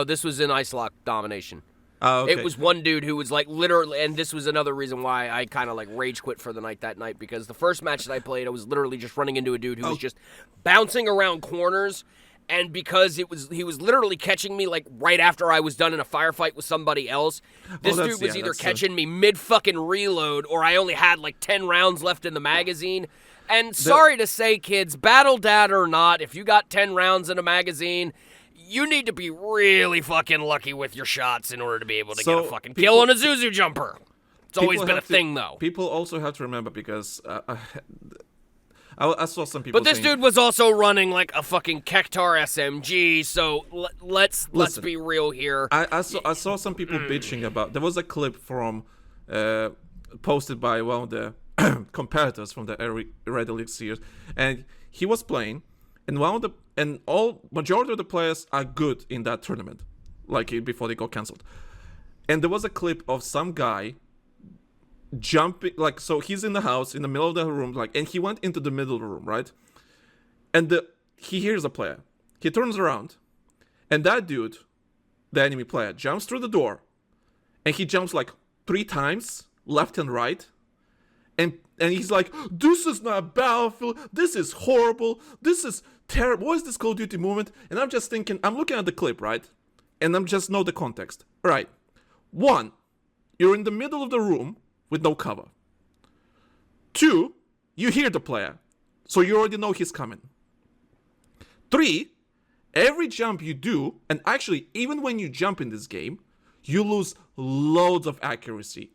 This was in Ice Lock domination. Oh, okay. It was one dude who was like literally, and this was another reason why I kind of like rage quit for the night that night, because the first match that I played, I was literally just running into a dude who was just bouncing around corners, and because he was literally catching me like right after I was done in a firefight with somebody else. This dude was either catching me mid fucking reload, or I only had like 10 rounds left in the magazine. And sorry to say, kids, battle dad or not, if you got 10 rounds in a magazine, you need to be really fucking lucky with your shots in order to be able to get a fucking kill on a Zuzu jumper. It's always been a thing, though. People also have to remember, because I saw some people. But this dude was also running like a fucking Kektar SMG, so let's be real here. I saw some people bitching about. There was a clip from posted by one of the competitors from the Red Elite Series, and he was playing. And majority of the players are good in that tournament, like before they got cancelled. And there was a clip of some guy jumping, like, so he's in the house in the middle of the room, like, and he went into the middle of the room, right? And he hears a player. He turns around, and that dude, the enemy player, jumps through the door, and he jumps like 3 times, left and right. And he's like, this is not Battlefield, this is horrible, this is terrible, what is this Call of Duty movement? And I'm just thinking, I'm looking at the clip, right? And I'm just know the context. Right. 1, you're in the middle of the room with no cover. 2, you hear the player, so you already know he's coming. 3, every jump you do, and actually, even when you jump in this game, you lose loads of accuracy.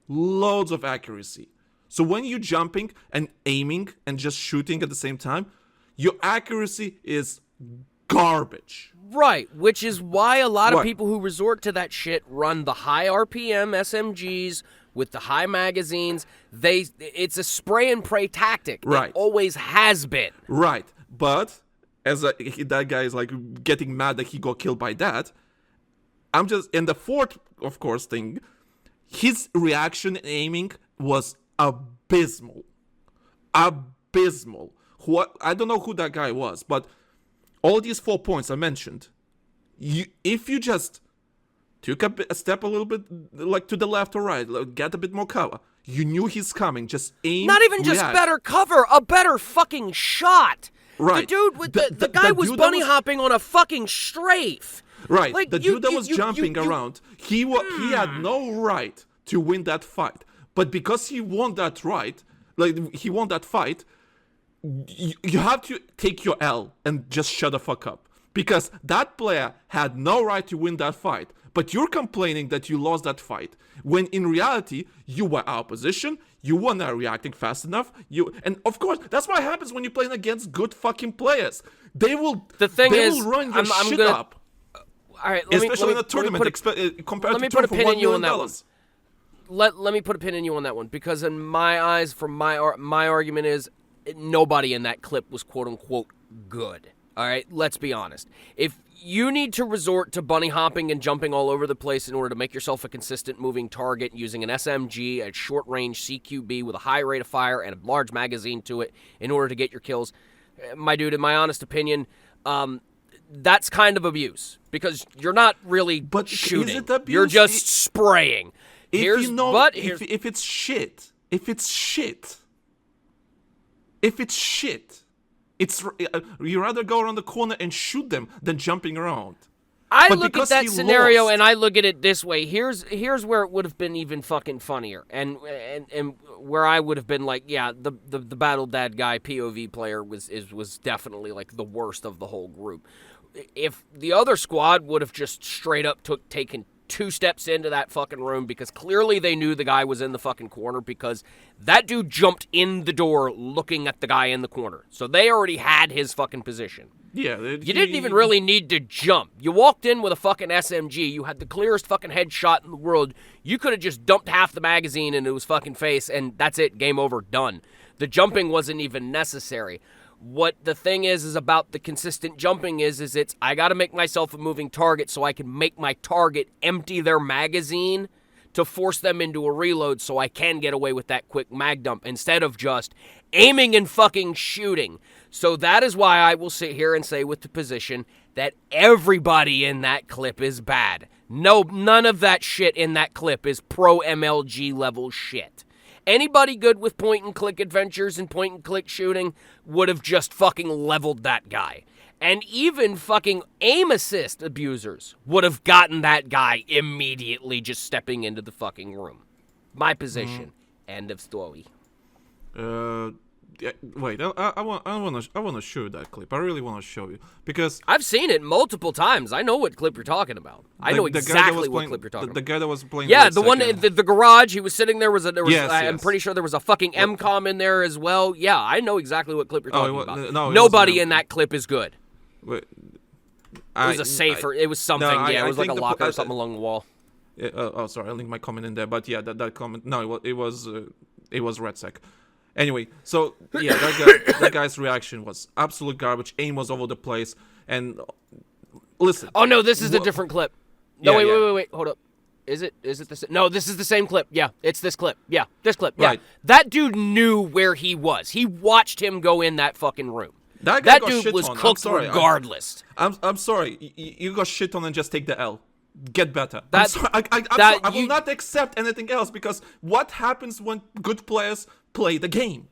Loads of accuracy. So when you're jumping and aiming and just shooting at the same time, your accuracy is garbage. Right, which is why a lot of people who resort to that shit run the high RPM SMGs with the high magazines. It's a spray and pray tactic. Right. It always has been. Right, but as that guy is like getting mad that he got killed by that, I'm just, and the fourth, of course, thing, his reaction and aiming was abysmal. abysmal. I don't know who that guy was, but all these 4 points I mentioned, if you just took a step a little bit like to the left or right, get a bit more cover, you knew he's coming, just aim, Not even just react. better cover, a better fucking shot. Right. The dude with the guy was bunny hopping on a fucking strafe. Right, Like, the dude that was jumping around, he had no right to win that fight. But because he won that fight, you have to take your L and just shut the fuck up. Because that player had no right to win that fight. But you're complaining that you lost that fight. When in reality, you were out of position, you were not reacting fast enough. And of course, that's what happens when you're playing against good fucking players. They will run your shit up. All right, Especially in a tournament compared to put a for pin $1 in you on million. that one. Let me put a pin in you on that one, because in my eyes, from my argument is, nobody in that clip was quote unquote good. All right, let's be honest. If you need to resort to bunny hopping and jumping all over the place in order to make yourself a consistent moving target using an SMG, a short range CQB with a high rate of fire and a large magazine to it in order to get your kills, my dude, in my honest opinion, that's kind of abuse, because you're not really shooting. Is it abuse? You're just spraying. If it's shit, you rather go around the corner and shoot them than jumping around. I But look at because that he scenario lost- and I look at it this way. Here's where it would have been even fucking funnier, and where I would have been like, yeah, the Battle Dad guy POV player was definitely like the worst of the whole group. If the other squad would have just straight up taken 2 steps into that fucking room, because clearly they knew the guy was in the fucking corner, because that dude jumped in the door looking at the guy in the corner. So they already had his fucking position. Yeah. You didn't even really need to jump. You walked in with a fucking SMG. You had the clearest fucking headshot in the world. You could have just dumped half the magazine into his fucking face, and that's it. Game over. Done. The jumping wasn't even necessary. What the thing is about the consistent jumping is it's, I got to make myself a moving target so I can make my target empty their magazine to force them into a reload so I can get away with that quick mag dump instead of just aiming and fucking shooting. So that is why I will sit here and say with the position that everybody in that clip is bad. No, none of that shit in that clip is pro MLG level shit. Anybody good with point-and-click adventures and point-and-click shooting would have just fucking leveled that guy. And even fucking aim assist abusers would have gotten that guy immediately just stepping into the fucking room. My position. End of story. Wait, I want to show you that clip. I really want to show you, because I've seen it multiple times. I know what clip you're talking about. I know exactly what clip you're talking about. The guy that was playing. Yeah, RedSec the one, the garage. He was sitting there. Yes, I'm yes. pretty sure there was a fucking MCOM in there as well. Yeah, I know exactly what clip you're talking about. No, nobody in that clip is good. Wait, It was a safer. It was something. It was like a locker or something along the wall. Sorry, I linked my comment in there, but yeah, that comment. No, it was RedSec. Anyway, so yeah, that guy's reaction was absolute garbage. Aim was all over the place, and listen. Oh no, this is a different clip. No, Yeah, wait, hold up. Is it the same? No, this is the same clip. Yeah, it's this clip. Yeah, this clip. Yeah, Right. that dude knew where he was. He watched him go in that fucking room. That guy That got dude shit was on. cooked I'm sorry. regardless. I'm sorry. You got shit on and just take the L. Get better. I'm That- sorry. I'm that sorry. I will you- not accept anything else, because what happens when good players play the game?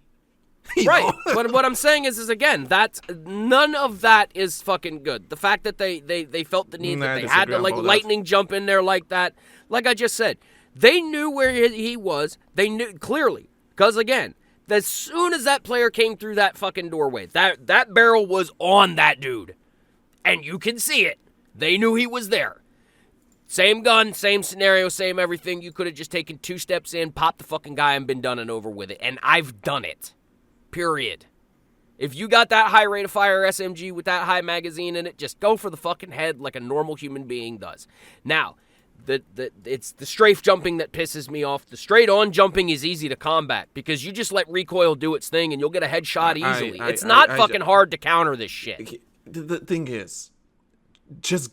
You Right, know? but what I'm saying is again, that none of that is fucking good. The fact that they felt the need Nah, that I they had disagree to on like all that. lightning jump in there like that, like I just said, they knew where he was. They knew clearly, because again, as soon as that player came through that fucking doorway, that barrel was on that dude, and you can see it. They knew he was there. Same gun, same scenario, same everything. You could have just taken 2 steps in, popped the fucking guy, and been done and over with it. And I've done it. Period. If you got that high rate of fire SMG with that high magazine in it, just go for the fucking head like a normal human being does. Now, it's the strafe jumping that pisses me off. The straight on jumping is easy to combat because you just let recoil do its thing and you'll get a headshot easily. It's not fucking hard to counter this shit. The thing is, just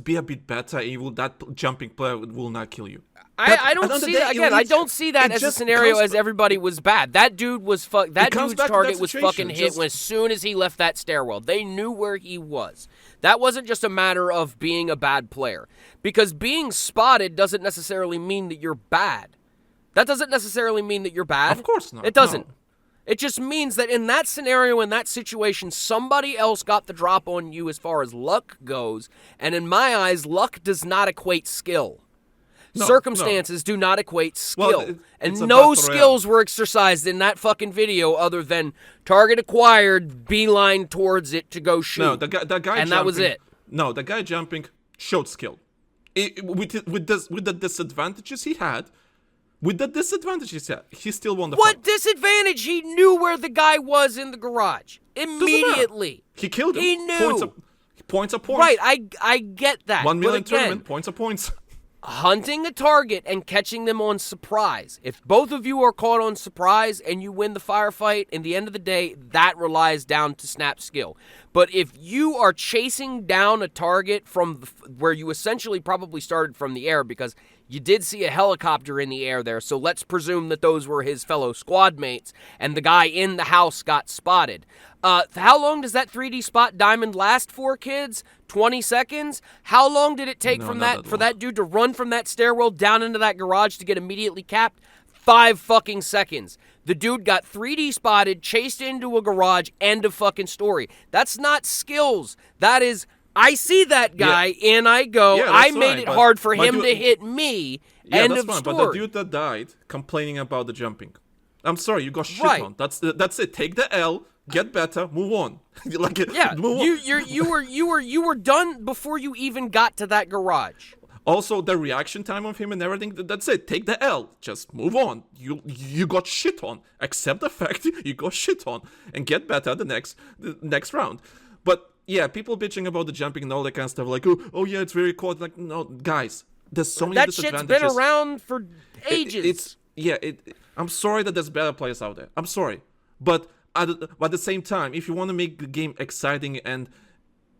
be a bit better. That jumping player will not kill you. I don't see that again. I don't see that as a scenario as everybody was bad. That dude was that dude's target was fucking hit as soon as he left that stairwell. They knew where he was. That wasn't just a matter of being a bad player, because being spotted doesn't necessarily mean that you're bad. That doesn't necessarily mean that you're bad. Of course not. It doesn't. No. It just means that in that scenario, in that situation, somebody else got the drop on you as far as luck goes. And in my eyes, luck does not equate skill. Circumstances do not equate skill. Well, and no skills were exercised in that fucking video other than target acquired, beeline towards it to go shoot. No, the guy and jumping, that was it. No, the guy jumping showed skill. With the disadvantages he had, he still won the fight. What disadvantage? He knew where the guy was in the garage. Immediately. He killed him. He knew. Points are points. Right, I get that. 1 million but again, tournament, points are points. Hunting a target and catching them on surprise. If both of you are caught on surprise and you win the firefight, in the end of the day, that relies down to snap skill. But if you are chasing down a target from where you essentially probably started from the air, because you did see a helicopter in the air there, so let's presume that those were his fellow squad mates, and the guy in the house got spotted. How long does that 3D spot diamond last for, kids? 20 seconds? How long did it take for that dude to run from that stairwell down into that garage to get immediately capped? 5 fucking seconds. The dude got 3D spotted, chased into a garage, end of fucking story. That's not skills. That is, I see that guy, and I go, I made it hard for him to hit me, end of story. But the dude that died complaining about the jumping. I'm sorry, you got shit on. That's it. Take the L, get better, move on. Move on. You were done before you even got to that garage. Also, the reaction time of him and everything, that's it. Take the L. Just move on. You got shit on. Accept the fact you got shit on. And get better the next round. But, yeah, people bitching about the jumping and all that kind of stuff. Like, oh yeah, it's very cold. Like, no, guys, there's so many disadvantages. That shit's been around for ages. I'm sorry that there's better players out there. I'm sorry. But at the same time, if you want to make the game exciting and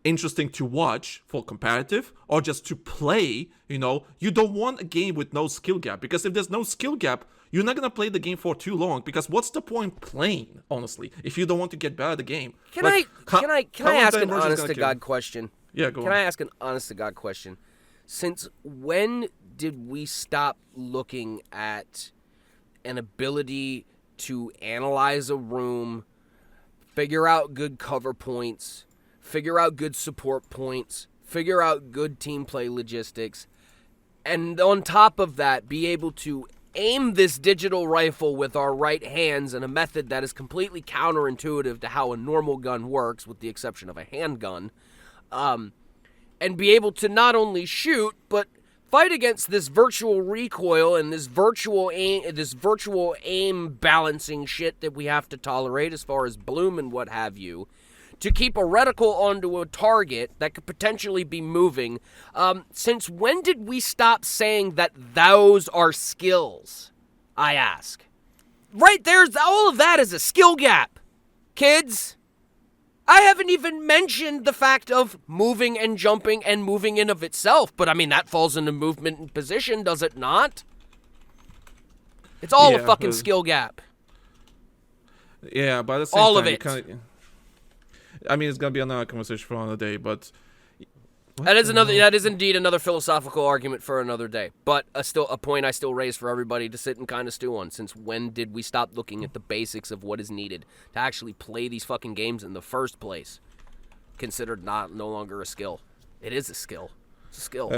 interesting to watch for comparative or just to play, you don't want a game with no skill gap, because if there's no skill gap, you're not gonna play the game for too long, because what's the point playing, honestly, if you don't want to get better at the game? Can I ask an honest to God question? Yeah, go on. Can I ask an honest to God question? Since when did we stop looking at an ability to analyze a room, figure out good cover points, figure out good support points, figure out good team play logistics, and on top of that, be able to aim this digital rifle with our right hands in a method that is completely counterintuitive to how a normal gun works, with the exception of a handgun, and be able to not only shoot, but fight against this virtual recoil and this virtual aim balancing shit that we have to tolerate as far as bloom and what have you, to keep a reticle onto a target that could potentially be moving. Since when did we stop saying that those are skills, I ask? Right there's all of that is a skill gap, kids. I haven't even mentioned the fact of moving and jumping and moving in of itself, but I mean, that falls into movement and position, does it not? It's all a fucking skill gap. Yeah, but at the same all time, of it. I mean, it's gonna be another conversation for another day, but that is indeed another philosophical argument for another day. But a point I still raise for everybody to sit and kind of stew on. Since when did we stop looking at the basics of what is needed to actually play these fucking games in the first place? Considered no longer a skill. It is a skill. It's a skill.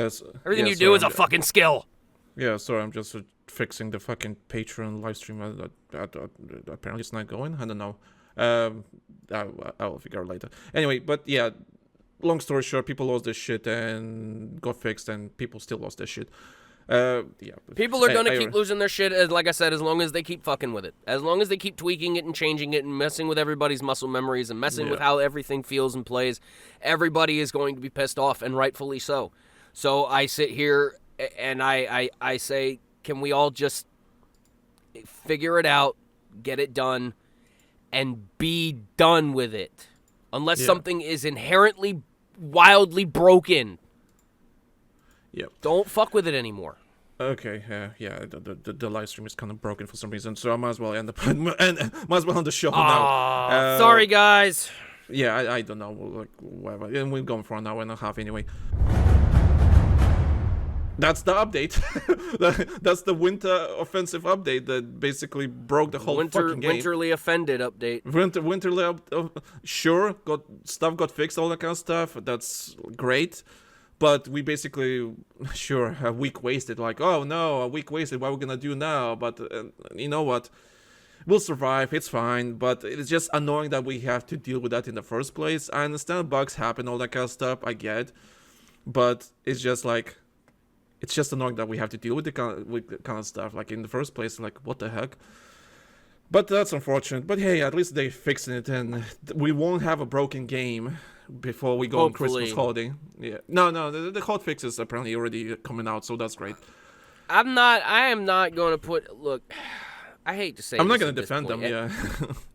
Everything you do is a fucking skill. Yeah, sorry, I'm just fixing the fucking Patreon live stream. Apparently it's not going. I don't know. I'll figure out later. Anyway, but yeah, long story short, people lost their shit and got fixed, and people still lost their shit. People are gonna keep losing their shit, like I said, as long as they keep fucking with it. As long as they keep tweaking it and changing it and messing with everybody's muscle memories and messing with how everything feels and plays, everybody is going to be pissed off, and rightfully so. So I sit here and I say, can we all just figure it out, get it done, and be done with it? Unless something is inherently wildly broken. Yep. Don't fuck with it anymore. Okay, yeah, the live stream is kind of broken for some reason, so I might as well end up and might as well end the show now. Sorry, guys. Yeah, I don't know, like whatever. And we're going for an hour and a half anyway. That's the update. That's the winter offensive update that basically broke the whole fucking game. Winterly offended update. Sure, got fixed, all that kind of stuff. That's great. But we basically, sure, a week wasted. Like, oh no, a week wasted. What are we gonna do now? But you know what? We'll survive. It's fine. But it's just annoying that we have to deal with that in the first place. I understand bugs happen, all that kind of stuff. I get, but it's just like, it's just annoying that we have to deal with the kind of stuff. Like in the first place, like what the heck? But that's unfortunate. But hey, at least they fixed it, and we won't have a broken game before we go on Christmas holiday. Yeah. No, the hot fix is apparently already coming out, so that's great. I am not going to put. Look, I hate to say. I'm not going to defend them. Yeah.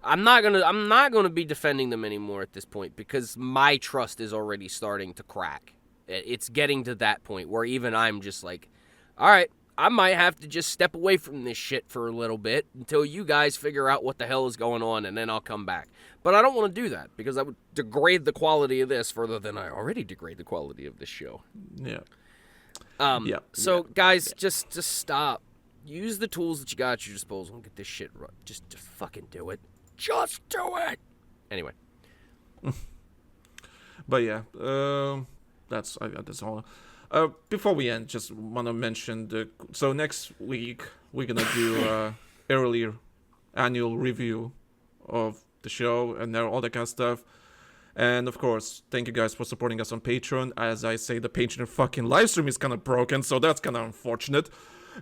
I'm not going to be defending them anymore at this point because my trust is already starting to crack. It's getting to that point where even I'm just like, all right, I might have to just step away from this shit for a little bit until you guys figure out what the hell is going on, and then I'll come back. But I don't want to do that because I would degrade the quality of this further than I already degrade the quality of this show. Yeah. So, guys, just stop. Use the tools that you got at your disposal and get this shit right. Just fucking do it. Just do it. Anyway. But yeah, that's all. Before we end, just want to mention so next week we're gonna do earlier annual review of the show and all that kind of stuff. And of course, thank you guys for supporting us on Patreon. As I say, the Patreon fucking live stream is kind of broken, so that's kind of unfortunate.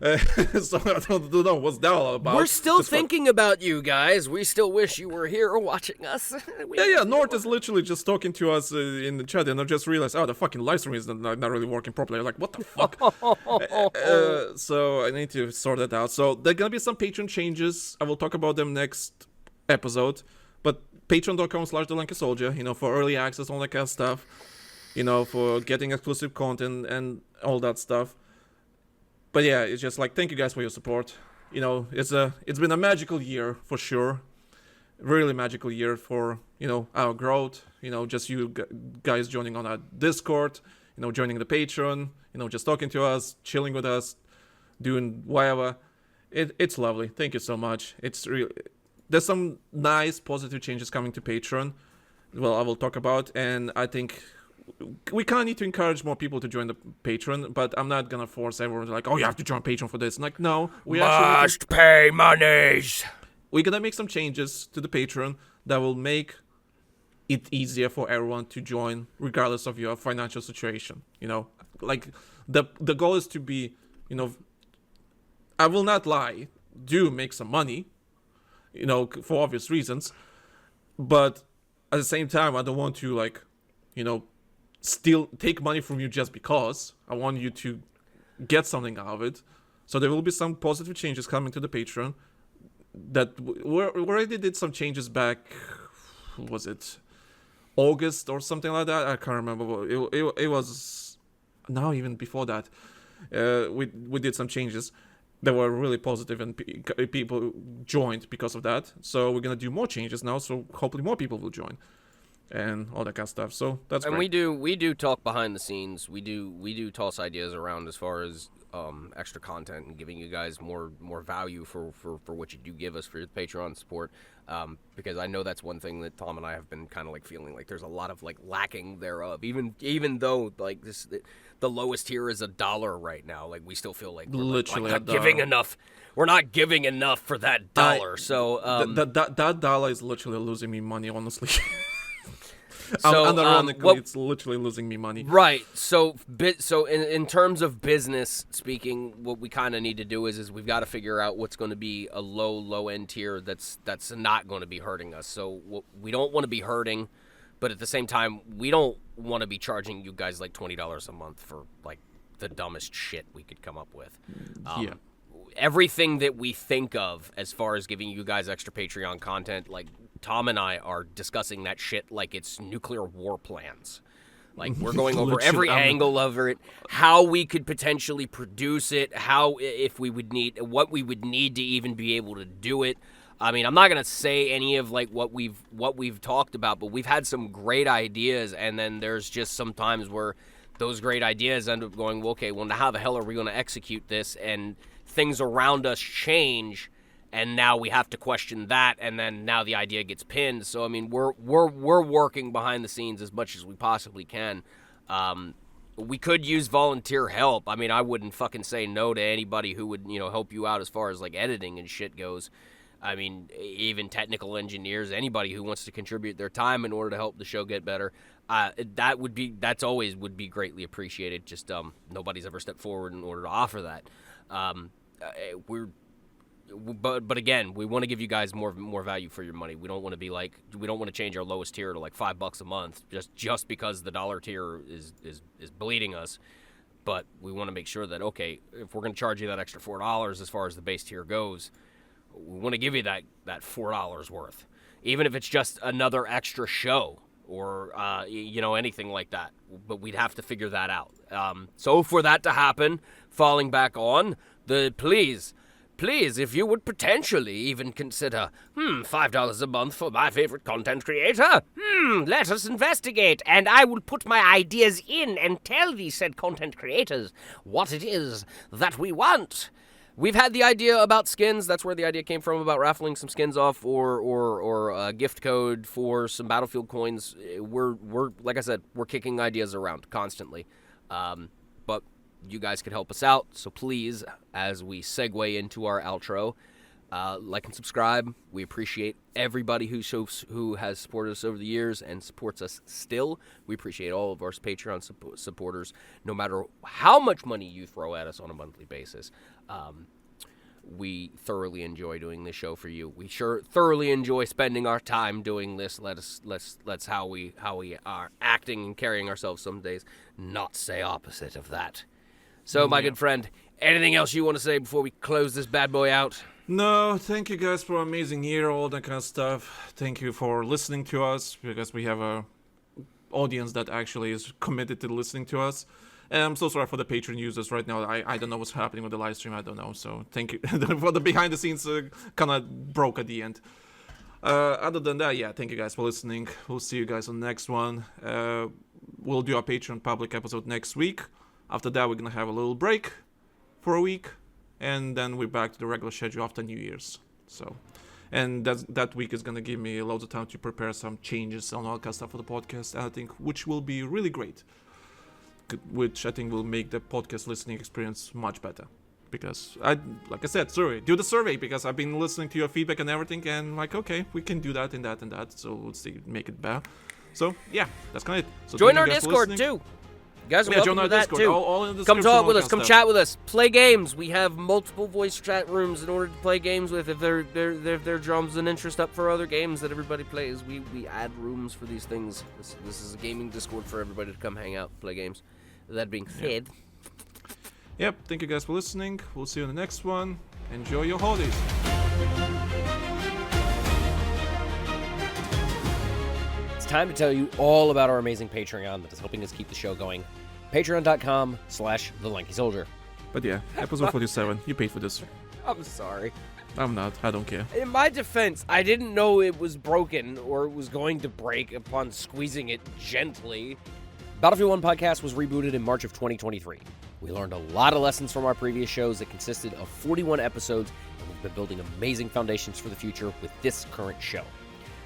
So I don't know what's that all about. We're still thinking about you guys. We still wish you were here watching us. Yeah. Nort is literally just talking to us in the chat, and I just realized, the fucking live stream is not really working properly. I'm like, what the fuck? So I need to sort that out. So there are gonna be some Patreon changes. I will talk about them next episode. But patreon.com/TheLankySoldier, for early access, all that kind of stuff. For getting exclusive content and all that stuff. But yeah, it's just like, thank you guys for your support. It's been a magical year for sure. Really magical year for, our growth. Just you guys joining on our Discord, joining the Patreon, just talking to us, chilling with us, doing whatever. It's lovely. Thank you so much. It's really, there's some nice positive changes coming to Patreon. Well, I will talk about, and I think we kind of need to encourage more people to join the Patreon, but I'm not gonna force everyone to you have to join Patreon for this. Like, no, we must pay monies. We're gonna make some changes to the Patreon that will make it easier for everyone to join, regardless of your financial situation. Like the goal is to be, I will not lie, do make some money, for obvious reasons, but at the same time, I don't want to still take money from you just because. I want you to get something out of it. So there will be some positive changes coming to the Patreon. That we already did some changes back, was it August or something like that? I can't remember. It was now even before that. We did some changes that were really positive, and people joined because of that. So we're gonna do more changes now. So hopefully more people will join. And all that kind of stuff. So that's and great. we do talk behind the scenes. We do toss ideas around as far as extra content and giving you guys more value for what you do give us for your Patreon support. Because I know that's one thing that Tom and I have been kind of feeling like there's a lot of lacking thereof. Even though the lowest tier is $1 right now, we still feel like we're literally not giving enough. We're not giving enough for that $1. So that $1 is literally losing me money, honestly. So, unironically, it's literally losing me money. Right. So in terms of business speaking, what we kind of need to do is we've got to figure out what's going to be a low end tier that's not going to be hurting us. So we don't want to be hurting, but at the same time, we don't want to be charging you guys $20 a month for the dumbest shit we could come up with. Yeah. Everything that we think of as far as giving you guys extra Patreon content, Tom and I are discussing that shit like it's nuclear war plans. Like, we're going over Literally, every angle of it, how we could potentially produce it, what we would need to even be able to do it. I mean, I'm not gonna say any of like what we've talked about, but we've had some great ideas, and then there's just some times where those great ideas end up going, well, okay, well, how the hell are we gonna execute this? And things around us change, and now we have to question that, and then now the idea gets pinned. So I mean, we're working behind the scenes as much as we possibly can. We could use volunteer help. I mean, I wouldn't fucking say no to anybody who would, help you out as far as like editing and shit goes. I mean, even technical engineers, anybody who wants to contribute their time in order to help the show get better, that's always would be greatly appreciated. Just nobody's ever stepped forward in order to offer that. But again, we want to give you guys more value for your money. We don't want to change our lowest tier to like $5 a month just because the dollar tier is bleeding us. But we want to make sure that, okay, if we're going to charge you that extra $4 as far as the base tier goes, we want to give you that $4 worth, even if it's just another extra show or anything like that. But we'd have to figure that out. So for that to happen, falling back on please, if you would potentially even consider, $5 a month for my favorite content creator. Let us investigate, and I will put my ideas in and tell these said content creators what it is that we want. We've had the idea about skins. That's where the idea came from, about raffling some skins off or a gift code for some Battlefield coins. We're like I said, we're kicking ideas around constantly. But you guys could help us out. So please, as we segue into our outro, like and subscribe. We appreciate everybody who has supported us over the years and supports us still. We appreciate all of our Patreon supporters, no matter how much money you throw at us on a monthly basis. We thoroughly enjoy doing this show for you. We sure thoroughly enjoy spending our time doing this. Let's how we are acting and carrying ourselves some days. Not say opposite of that. So, my good friend, anything else you want to say before we close this bad boy out? No, thank you guys for an amazing year, all that kind of stuff. Thank you for listening to us, because we have a audience that actually is committed to listening to us. And I'm so sorry for the Patreon users right now. I don't know what's happening with the live stream. I don't know. So thank you for the behind the scenes. Kind of broke at the end. Other than that, yeah, thank you guys for listening. We'll see you guys on the next one. We'll do our Patreon public episode next week. After that, we're gonna have a little break for a week, and then we're back to the regular schedule after New Year's. So, and that week is gonna give me loads of time to prepare some changes and all that kind of stuff for the podcast. And I think which will be really great. Which I think will make the podcast listening experience much better. Because like I said, do the survey, because I've been listening to your feedback and everything, and like, okay, we can do that and that and that, so let's see, make it better. So yeah, that's kind of it. So join our Discord too. You guys are welcome to that Discord. too. All in the come talk with us. Come stuff. chat with us. Play games. We have multiple voice chat rooms in order to play games with. If there drums and interest up for other games that everybody plays, we add rooms for these things. This is a gaming Discord for everybody to come hang out and play games. That being said, yep. Thank you guys for listening. We'll see you in the next one. Enjoy your holidays. It's time to tell you all about our amazing Patreon that is helping us keep the show going. Patreon.com/TheLankySoldier. But yeah, episode 47. You paid for this. I'm sorry. I'm not. I don't care. In my defense, I didn't know it was broken or it was going to break upon squeezing it gently. Battlefield 1 podcast was rebooted in March of 2023. We learned a lot of lessons from our previous shows that consisted of 41 episodes, and we've been building amazing foundations for the future with this current show.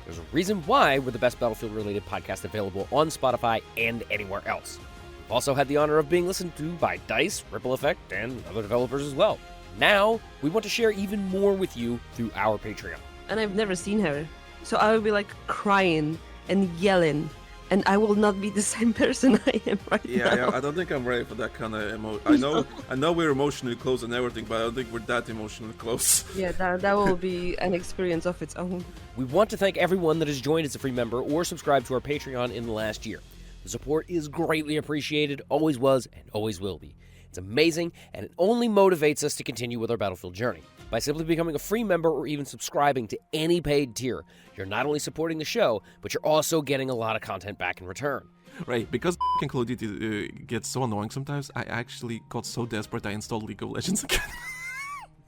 There's a reason why we're the best Battlefield-related podcast available on Spotify and anywhere else. We've also had the honor of being listened to by DICE, Ripple Effect, and other developers as well. Now, we want to share even more with you through our Patreon. And I've never seen her, so I will be like crying and yelling. And I will not be the same person I am right now. Yeah, I don't think I'm ready for that kind of emotion. I know we're emotionally close and everything, but I don't think we're that emotionally close. Yeah, that will be an experience of its own. We want to thank everyone that has joined as a free member or subscribed to our Patreon in the last year. The support is greatly appreciated, always was, and always will be. It's amazing, and it only motivates us to continue with our Battlefield journey. By simply becoming a free member or even subscribing to any paid tier, you're not only supporting the show, but you're also getting a lot of content back in return. Right, because Call of Duty gets so annoying sometimes, I actually got so desperate I installed League of Legends again.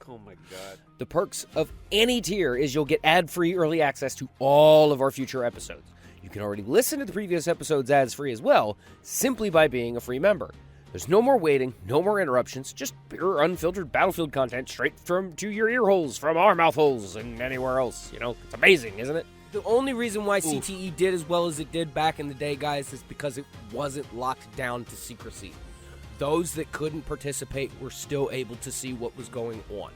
Oh my god. The perks of any tier is you'll get ad-free early access to all of our future episodes. You can already listen to the previous episodes ads-free as well, simply by being a free member. There's no more waiting, no more interruptions, just pure unfiltered Battlefield content straight to your ear holes, from our mouth holes, and anywhere else. You know, it's amazing, isn't it? The only reason why CTE did as well as it did back in the day, guys, is because it wasn't locked down to secrecy. Those that couldn't participate were still able to see what was going on.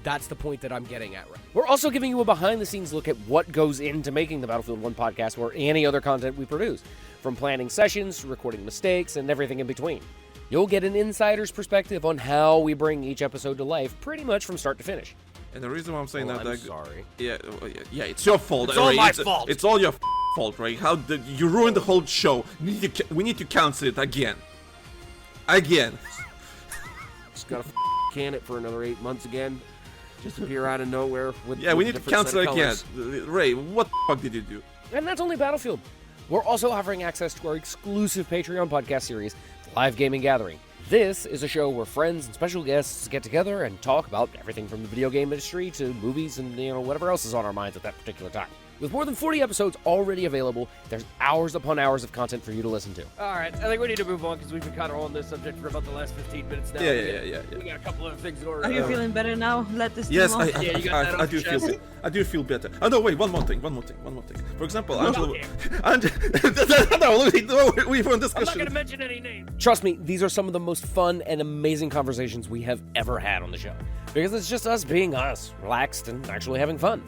That's the point that I'm getting at right now. We're also giving you a behind-the-scenes look at what goes into making the Battlefield 1 podcast or any other content we produce, from planning sessions to recording mistakes and everything in between. You'll get an insider's perspective on how we bring each episode to life pretty much from start to finish. And the reason why I'm saying I'm sorry. Yeah, it's your fault. It's all Ray. my fault. It's all your fault, Ray. You ruined the whole show. We need to cancel it again. Again. Just gotta can it for another 8 months again. Just appear out of nowhere with Yeah, we need to different set cancel of it again. colors. Ray, what the fuck did you do? And that's only Battlefield. We're also offering access to our exclusive Patreon podcast series, Live Gaming Gathering. This is a show where friends and special guests get together and talk about everything from the video game industry to movies and whatever else is on our minds at that particular time. With more than 40 episodes already available, there's hours upon hours of content for you to listen to. All right, I think we need to move on because we've been kind of on this subject for about the last 15 minutes now. Yeah. We got a couple of things in order. Are you feeling better now? Let this Yes, team off. Yeah, you got that I off do your feel chest. I do feel better. Oh no, wait, one more thing. For example, Angela. okay. No, we were in I'm not discussion. going to mention any names. Trust me, these are some of the most fun and amazing conversations we have ever had on the show. Because it's just us being us, relaxed and actually having fun.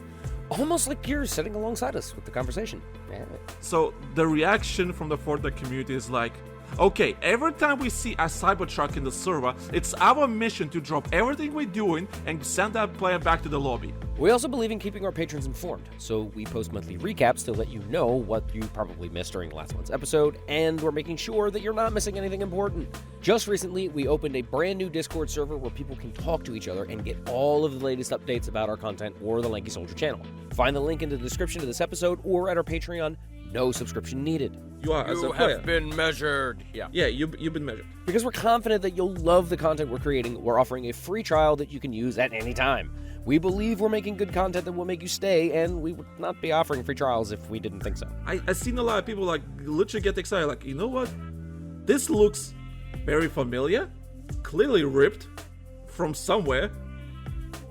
Almost like you're sitting alongside us with the conversation. Yeah. So the reaction from the Fortnite community is like, okay, every time we see a Cybertruck in the server, it's our mission to drop everything we're doing and send that player back to the lobby. We also believe in keeping our patrons informed, so we post monthly recaps to let you know what you probably missed during last month's episode, and we're making sure that you're not missing anything important. Just recently, we opened a brand new Discord server where people can talk to each other and get all of the latest updates about our content or the Lanky Soldier channel. Find the link in the description of this episode or at our Patreon. No subscription needed. You are as a You player. have been measured. Yeah. Yeah, you've been measured. Because we're confident that you'll love the content we're creating, we're offering a free trial that you can use at any time. We believe we're making good content that will make you stay, and we would not be offering free trials if we didn't think so. I've seen a lot of people like literally get excited, like, you know what? This looks very familiar, clearly ripped from somewhere,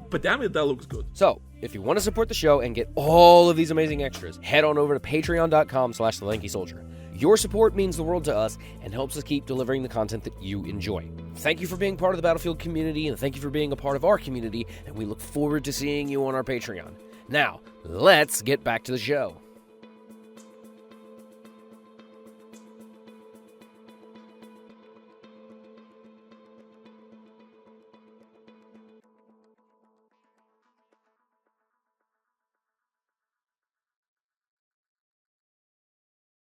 but damn it, that looks good. So, if you want to support the show and get all of these amazing extras, head on over to patreon.com/TheLankySoldier. Your support means the world to us and helps us keep delivering the content that you enjoy. Thank you for being part of the Battlefield community, and thank you for being a part of our community, and we look forward to seeing you on our Patreon. Now, let's get back to the show.